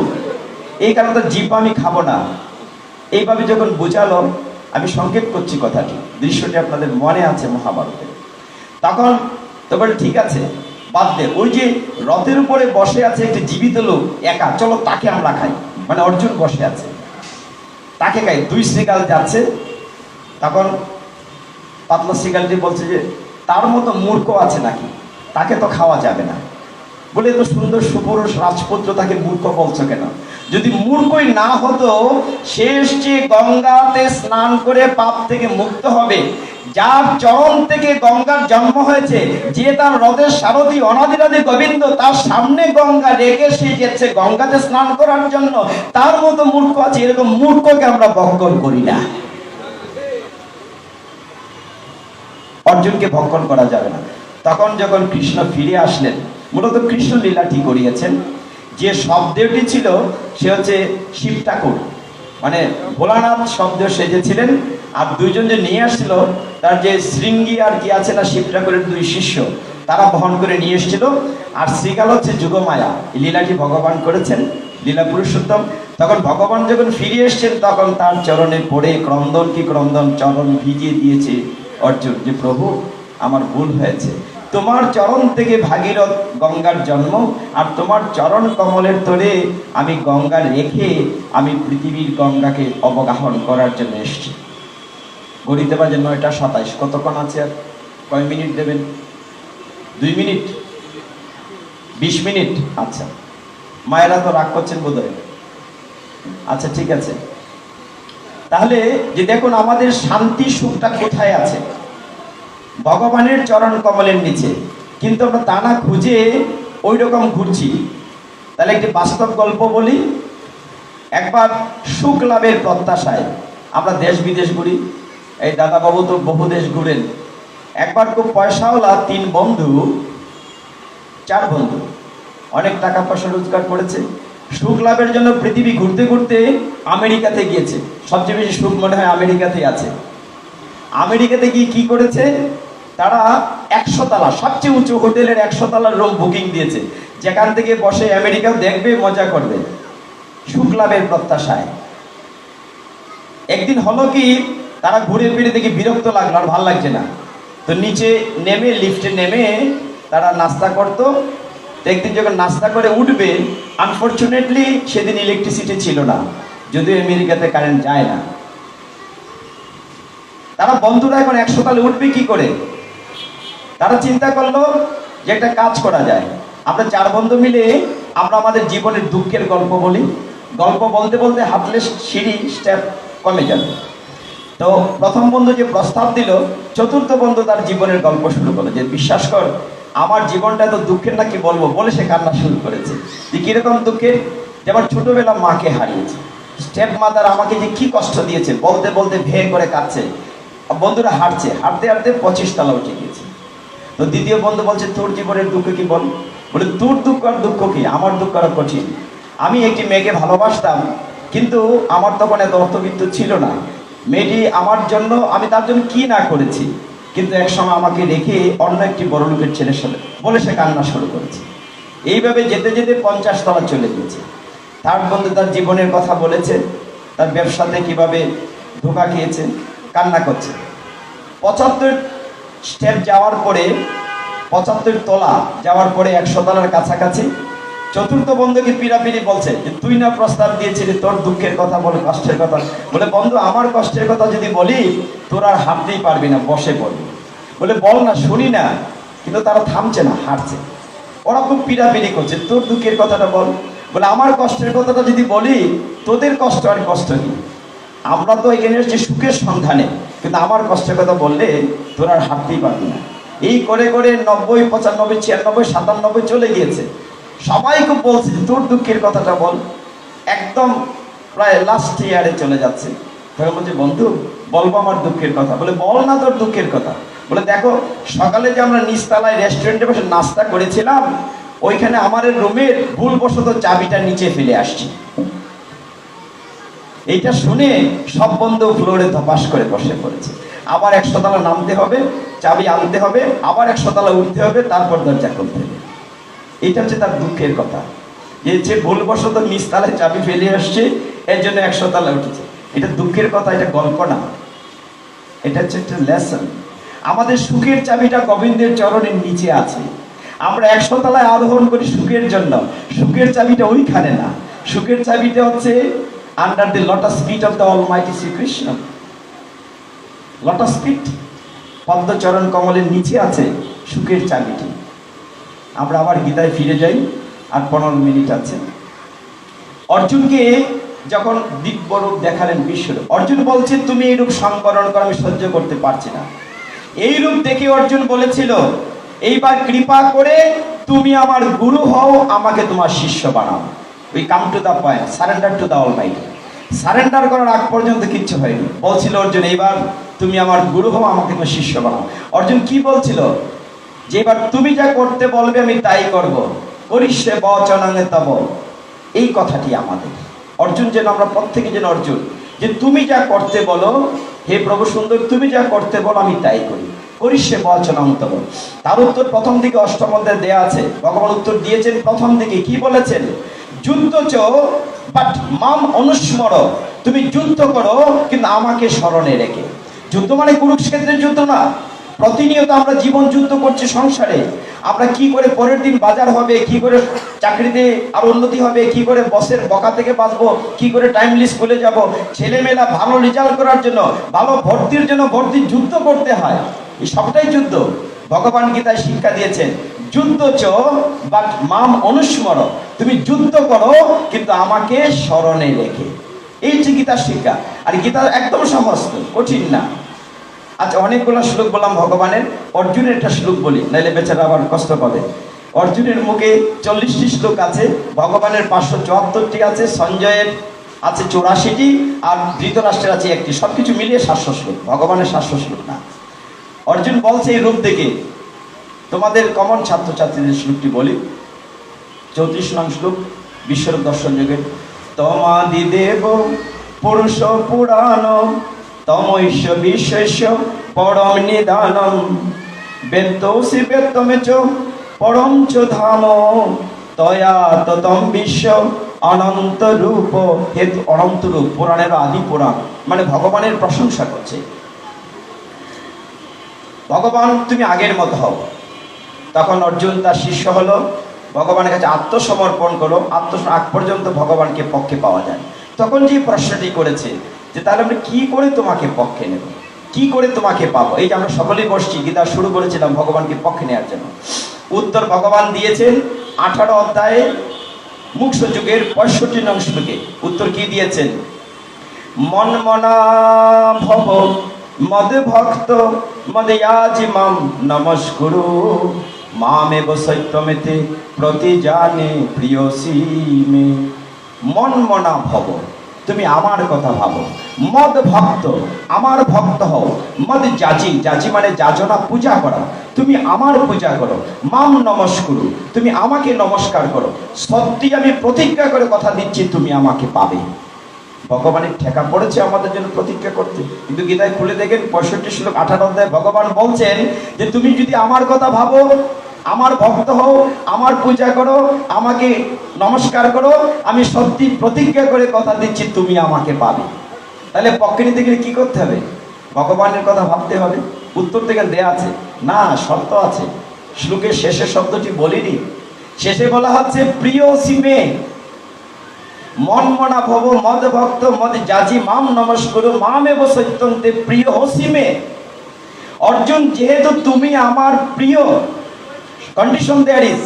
এই কারণে তার জিহ্বা আমি খাবো না। এইভাবে যখন বোঝালো, আমি সংক্ষেপ করছি কথাটি, দৃশ্যটি আপনাদের মনে আছে মহাভারতে। তখন তো বলে, ঠিক আছে, বাদ দে, ওই যে রথের উপরে বসে আছে একটি জীবিত লোক একা, চলো তাকে আমরা খাই। মানে অর্জুন বসে আছে, তাকে খাই। দুই শৃগাল যাচ্ছে। তখন পাতলা শৃগালটি বলছে যে, তার মতো মূর্খ আছে নাকি, তাকে তো খাওয়া যাবে না। বলে, এত সুন্দর সুপুরুষ রাজপুত্র, তাকে মূর্খ বলছো কেন? যদি মূর্খই না হতো, শেষ যে গঙ্গাতে স্নান করে পাপ থেকে মুক্ত হবে, যার চরণ থেকে গঙ্গার জন্ম হয়েছে, যে তার রথের সারথি অনাদিরাদি গোবিন্দ, তার সামনে গঙ্গা রেখে সে যাচ্ছে গঙ্গাতে স্নান করার জন্য, তার মতো মূর্খ আছে। এরকম মূর্খকে আমরা ভক্ষণ করি না। অর্জুনকে ভক্ষণ করা যাবে না। তখন যখন কৃষ্ণ ফিরে আসলেন, মূলত কৃষ্ণ লীলাটি করিয়েছেন। যে শব্দটি ছিল সে হচ্ছে শিব ঠাকুর, মানে ভোলানাথ শব্দ সেজেছিলেন। আর দুইজন যে নিয়ে আসছিল, তার যে শৃঙ্গি আর কি আছে না, শিব ঠাকুরের দুই শিষ্য, তারা বহন করে নিয়ে এসেছিল। আর শ্রীকাল হচ্ছে যুগমায়া, এই লীলাটি ভগবান করেছেন, লীলা পুরুষোত্তম। তখন ভগবান যখন ফিরে এসছেন, তখন তার চরণে পড়ে ক্রন্দন কি ক্রন্দন, চরণ ভিজিয়ে দিয়েছে অর্জুন, যে প্রভু, আমার ভুল হয়েছে, তোমার চরণ থেকে ভাগীরথ গঙ্গার জন্ম, আর তোমার চরণ কমলের তলে আমি গঙ্গা রেখে আমি পৃথিবীর গঙ্গাকে অবগাহন করার জন্য এসেছি। ঘড়িতে বাজে 9:27। কতক্ষণ আছে আর? কয় মিনিট দেবেন? 2 মিনিট, 20 মিনিট? আচ্ছা, মায়েরা তো রাগ করছেন বোধহয়। আচ্ছা, ঠিক আছে। তাহলে যে দেখুন, আমাদের শান্তি সুখটা কোথায় আছে? ভগবানের চরণ কমলের নিচে। কিন্তু আমরা তা না খুঁজে ওই রকম ঘুরছি। তাহলে একটি বাস্তব গল্প বলি। একবার সুখ লাভের প্রত্যাশায় আমরা দেশ বিদেশ ঘুরি। এই দাদাবাবু তো বহু দেশ ঘুরেন। একবার খুব পয়সাওয়ালা 3 বন্ধু, 4 বন্ধু, অনেক টাকা পয়সা রোজগার করেছে। সুখ লাভের জন্য পৃথিবী ঘুরতে ঘুরতে আমেরিকাতে গিয়েছে। সবচেয়ে বেশি সুখ মনে হয় আমেরিকাতেই আছে। আমেরিকাতে গিয়ে কি করেছে? তারা 100 তলা, সবচেয়ে উঁচু হোটেলের 100 তলার রুম বুকিং দিয়েছে, যেখান থেকে বসে আমেরিকাও দেখবে, মজা করবে। সুখ লাভের প্রত্যাশায়। একদিন হলো কি, তারা ঘুরে ফিরে দেখি বিরক্ত লাগলো, আর ভাল লাগছে না। তো নিচে নেমে, লিফটে নেমে তারা নাস্তা করতো। তো একদিন যখন নাস্তা করে উঠবে, আনফর্চুনেটলি সেদিন ইলেকট্রিসিটি ছিল না, যদিও আমেরিকাতে কারেন্ট যায় না। তারা বন্ধুরা এখন 100 তলে উঠবে কি করে? তারা চিন্তা করলো যে একটা কাজ করা যায়, আমরা 4 বন্ধু মিলে আমরা আমাদের জীবনের দুঃখের গল্প বলি। গল্প বলতে বলতে হাঁটলে সিঁড়ি স্টেপ কমে যাবে। তো প্রথম বন্ধু যে প্রস্তাব দিল, চতুর্থ বন্ধু তার জীবনের গল্প শুরু করলো যে বিশ্বাস কর, আমার জীবনটা তো দুঃখের না, কি বলবো, বলে সে কান্না শুরু করেছে। যে কিরকম দুঃখের? যেমন ছোটবেলা মাকে হারিয়েছে, স্টেপ মাদার আমাকে যে কি কষ্ট দিয়েছে, বলতে বলতে ভেঙে করে কাঁদছে। বন্ধুরা হাঁটছে, হাঁটতে হাঁটতে 25 তলা উঠে গিয়েছে। তো দ্বিতীয় বন্ধু বলছে তোর জীবনের দুঃখ কি বল? বলে তোর দুঃখ আর দুঃখ কি, আমার দুঃখ আরো কঠিন। আমি একটি মেয়েকে ভালোবাসতাম, কিন্তু আমার তখন এত অর্থবিত্ত ছিল না। মেয়েটি আমার জন্য, আমি তার জন্য কি না করেছি, কিন্তু এক সময় আমাকে রেখে অন্য একটি বড় লোকের ছেলের সাথে বলে সে কান্না শুরু করেছে। এইভাবে যেতে যেতে 50 তলা চলে গিয়েছে। থার্ড বন্ধু তার জীবনের কথা বলেছে, তার ব্যবসাতে কিভাবে ধোঁকা খেয়েছে, কান্না করছে। 75 স্টেপ যাওয়ার পরে, 75 তলা যাওয়ার পরে 100 তলার কাছাকাছি চতুর্থ বন্ধুকে পিড়াপিড়ি বলছে যে তুই না প্রস্তাব দিয়েছিলি তোর দুঃখের কথা বলে, কষ্টের কথা বলে। বন্ধু আমার কষ্টের কথা যদি বলি তোর আর হাঁটতেই পারবি না, বসে পড়বি। বলে বল না, শুনি না। কিন্তু তারা থামছে না, হাঁটছে। ওরা খুব পিড়াপিড়ি করছে, তোর দুঃখের কথাটা বল। বলে আমার কষ্টের কথাটা যদি বলি তোদের কষ্ট আর কষ্ট কি, আমরা তো এখানে হচ্ছে সুখের সন্ধানে, কিন্তু আমার কষ্টের কথা বললে তোর আর হাঁটতেই পারবি না। এই করে করে 90, 95, 96, 97 চলে গিয়েছে। সবাই খুব বলছে যে তোর দুঃখের কথাটা বল। একদম প্রায় লাস্ট ইয়ারে চলে যাচ্ছে। তখন বলছে বন্ধু বলবো আমার দুঃখের কথা। বলে বল না তোর দুঃখের কথা। বলে দেখো, সকালে যে আমরা নিচতলায় রেস্টুরেন্টে বসে নাস্তা করেছিলাম, ওইখানে আমার রুমের ভুলবশত চাবিটা নিচে ফেলে আসছি। এইটা শুনে সব বন্ধু ফ্লোরে ধপাস করে বসে পড়েছে। আবার 100 তলা নামতে হবে, চাবি আনতে হবে, আবার 100 তলা উঠতে হবে, তারপর দরজা খুলতে হবে। এটা হচ্ছে তার দুঃখের কথা, যে ভুলবশত নিচতলায় চাবি ফেলে আসছে, এর জন্য 100 তলা উঠেছে। এটা দুঃখের কথা, এটা গল্প না, এটা হচ্ছে একটা লেসন। আমাদের সুখের চাবিটা গোবিন্দের চরণের নিচে আছে। আমরা 100 তলায় আরোহণ করি সুখের জন্য, সুখের চাবিটা ওইখানে না। সুখের চাবিটা হচ্ছে under the lotus feet of the almighty Shrikrishna. Lotus feet, পদ্মচরণ কমলের নিচে আছে সুখের চাবিটি। আমরা আবার গীতায় ফিরে যাই, আর 15 মিনিট আছে। অর্জুনকে যখন দিব্যরূপ দেখালেন বিশ্বরূপ, অর্জুন বলছে তুমি এই রূপ সংবরণ করো, আমি সহ্য করতে পারছি না। এই রূপ দেখে অর্জুন বলেছিল এইবার কৃপা করে তুমি আমার গুরু হও, আমাকে তোমার শিষ্য বানাও। We come to the point, surrender to the almighty. Surrender করার আগ পর্যন্ত কিচ্ছু হয়নি। বলছিল অর্জুন এইবার তুমি আমার গুরু হও, আমাকে তোমার শিষ্য বানাও। অর্জুন কি বলছিল? যে এবার তুমি যা করতে বলবে আমি তাই করব, করিষ্যে বচনাঙ্গে তব। এই কথাটি আমাদের অর্জুন, যেন আমরা প্রত্যেকে যেন অর্জুন, যে তুমি যা করতে বলো হে প্রভু সুন্দর, তুমি যা করতে বলো আমি তাই করি, করিষ্যে বচনাঙ্গে তব। তার উত্তর প্রথম দিকে 8ম অধ্যায়ে দেয়া আছে। ভগবান উত্তর দিয়েছেন প্রথম দিকে, কি বলেছেন? যুদ্ধ চ বাট মাম অনুস্মর, তুমি যুদ্ধ করো কিন্তু আমাকে স্মরণে রেখে। যুদ্ধ মানে কুরুক্ষেত্রের যুদ্ধ না। প্রতিনিয়ত আমরা জীবন যুদ্ধ করছি সংসারে। আমরা কি করে পরের দিন বাজার হবে, কি করে চাকরিতে আরো উন্নতি হবে, কি করে বসের বকা থেকে বাঁচবো, কি করে টাইমলি স্কুলে যাব, ছেলেমেয়েরা ভালো রেজাল্ট করার জন্য, ভালো ভর্তির জন্য ভর্তি যুদ্ধ করতে হয়। এই সবটাই যুদ্ধ। ভগবান গীতায় শিক্ষা দিয়েছেন যুদ্ধ চ বাট মাম অনুস্মর, তুমি যুদ্ধ করো কিন্তু আমাকে স্মরণে রেখে। এই যে গীতার শিক্ষা। আর গীতা একদম সমস্ত, কঠিন না। আচ্ছা, অনেকগুলো শ্লোক বললাম ভগবানের। অর্জুনের একটা শ্লোক বলি, নাইলে বেচারা আবার কষ্ট পাবে। অর্জুনের মুখে 40টি শ্লোক আছে, ভগবানের 574টি আছে, সঞ্জয়ের আছে 84টি, আর ধৃতরাষ্ট্রের আছে 1টি। সবকিছু মিলিয়ে 700 শ্লোক, ভগবানের 700 শ্লোক না। অর্জুন বলছে এই রূপ দেখে, তোমাদের কমন ছাত্রছাত্রীদের শ্লোকটি বলি। 34 নং শ্লোক, বিশ্বরূপ দর্শন যুগের। তমাদি দেব পুরুষ পুরাণ, তমৈশ্য বিশ্বস্য পরম নিদানম, বেত্তৌসি বেত্তমে চ পরম চ ধাম, তয়া ততম বিশ্ব অনন্ত রূপ, হেতু অনন্ত রূপ, পুরাণের আদি পুরাণ, মানে ভগবানের প্রশংসা করছে। ভগবান তুমি আগের মতো হও। তখন অর্জুন তার শিষ্য হলো, ভগবানের কাছে আত্মসমর্পণ করো, আগ পর্যন্ত ভগবানকে পক্ষে পাওয়া যায়। তখন যে প্রশ্নটি করেছে যে তাহলে আমরা কি করে তোমাকে পক্ষে নেব, কি করে তোমাকে পাবো? এই যে আমরা সকলেই বসছি, গীতা শুরু করেছিলাম ভগবানকে পক্ষে নেওয়ার জন্য। উত্তর ভগবান দিয়েছেন 18 অধ্যায়ে মুখ্য যুগের 65 নং শ্লোকে। উত্তর কি দিয়েছেন? মনমনা ভব মদ ভক্ত মদয়াজি মাম নমস্কুরু মামেব সত্যমেতে প্রতি জানে প্রিয়সী মে। মনমনা ভব, তুমি আমার কথা ভাবো। মদ ভক্ত, আমার ভক্ত হও। মদ যাজি, যাজি মানে যাজনা, পূজা করা। তুমি আমার পূজা করো। মাম নমস্কুরু, তুমি আমাকে নমস্কার করো। সত্যি আমি প্রতিজ্ঞা করে কথা দিচ্ছি, তুমি আমাকে পাবে। ভগবানের ঠেকা পড়েছে আমাদের জন্য প্রতিজ্ঞা করতে, কিন্তু গীতায় খুলে দেখেন 65 শ্লোক 18 অধ্যায়ে ভগবান বলছেন যে তুমি যদি আমার কথা ভাবো, আমার ভক্ত হও, আমার পূজা করো, আমাকে নমস্কার করো, আমি সত্যি প্রতিজ্ঞা করে কথা দিচ্ছি তুমি আমাকে পাবে। তাহলে পক্ষে নিতে গেলে কি করতে হবে? ভগবানের কথা ভাবতে হবে। উত্তর থেকে দেয়া আছে না, শর্ত আছে। শ্লোকের শেষের শব্দটি বলিনি, শেষে বলা হচ্ছে প্রিয় সিমে। মনমনা ভব মদ ভক্ত মদ যাজি মাম নমস্কুরু মামেব সত্যন্তে প্রিয় হসিমে। অর্জুন, যেহেতু তুমি আমার প্রিয়, কন্ডিশন দেয়ার ইজ,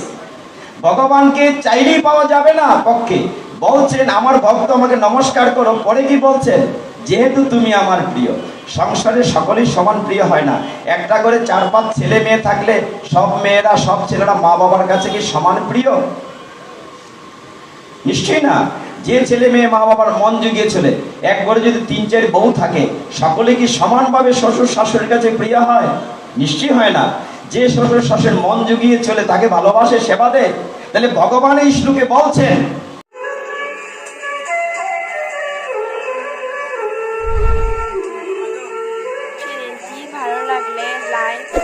ভগবানকে চাইলেই পাওয়া যাবে না পক্ষে। বলছেন আমার ভক্ত আমাকে নমস্কার করো, পরে কি বলছেন? যেহেতু তুমি আমার প্রিয়। সংসারে সকলেই সমান প্রিয় হয় না। একটা করে 4-5 ছেলে মেয়ে থাকলে সব মেয়েরা, সব ছেলেরা মা বাবার কাছে কি সমান প্রিয়? নিশ্চয়ই না। যে ছেলে মেয়ে মা বাবার মন জুগিয়ে চলে, এক ঘরে যদি 3-4 বউ থাকে, সকলে কি সমানভাবে শ্বশুর শাশুড়ির কাছে প্রিয় হয়? নিশ্চয়ই হয় না। যে শ্বশুর শাশুড়ির মন জুগিয়ে চলে তাকে ভালোবাসে, সেবা দেয়। তাহলে ভগবান এই শ্লোকে বলছেন চ্যানেলটি ভালো লাগলে লাইক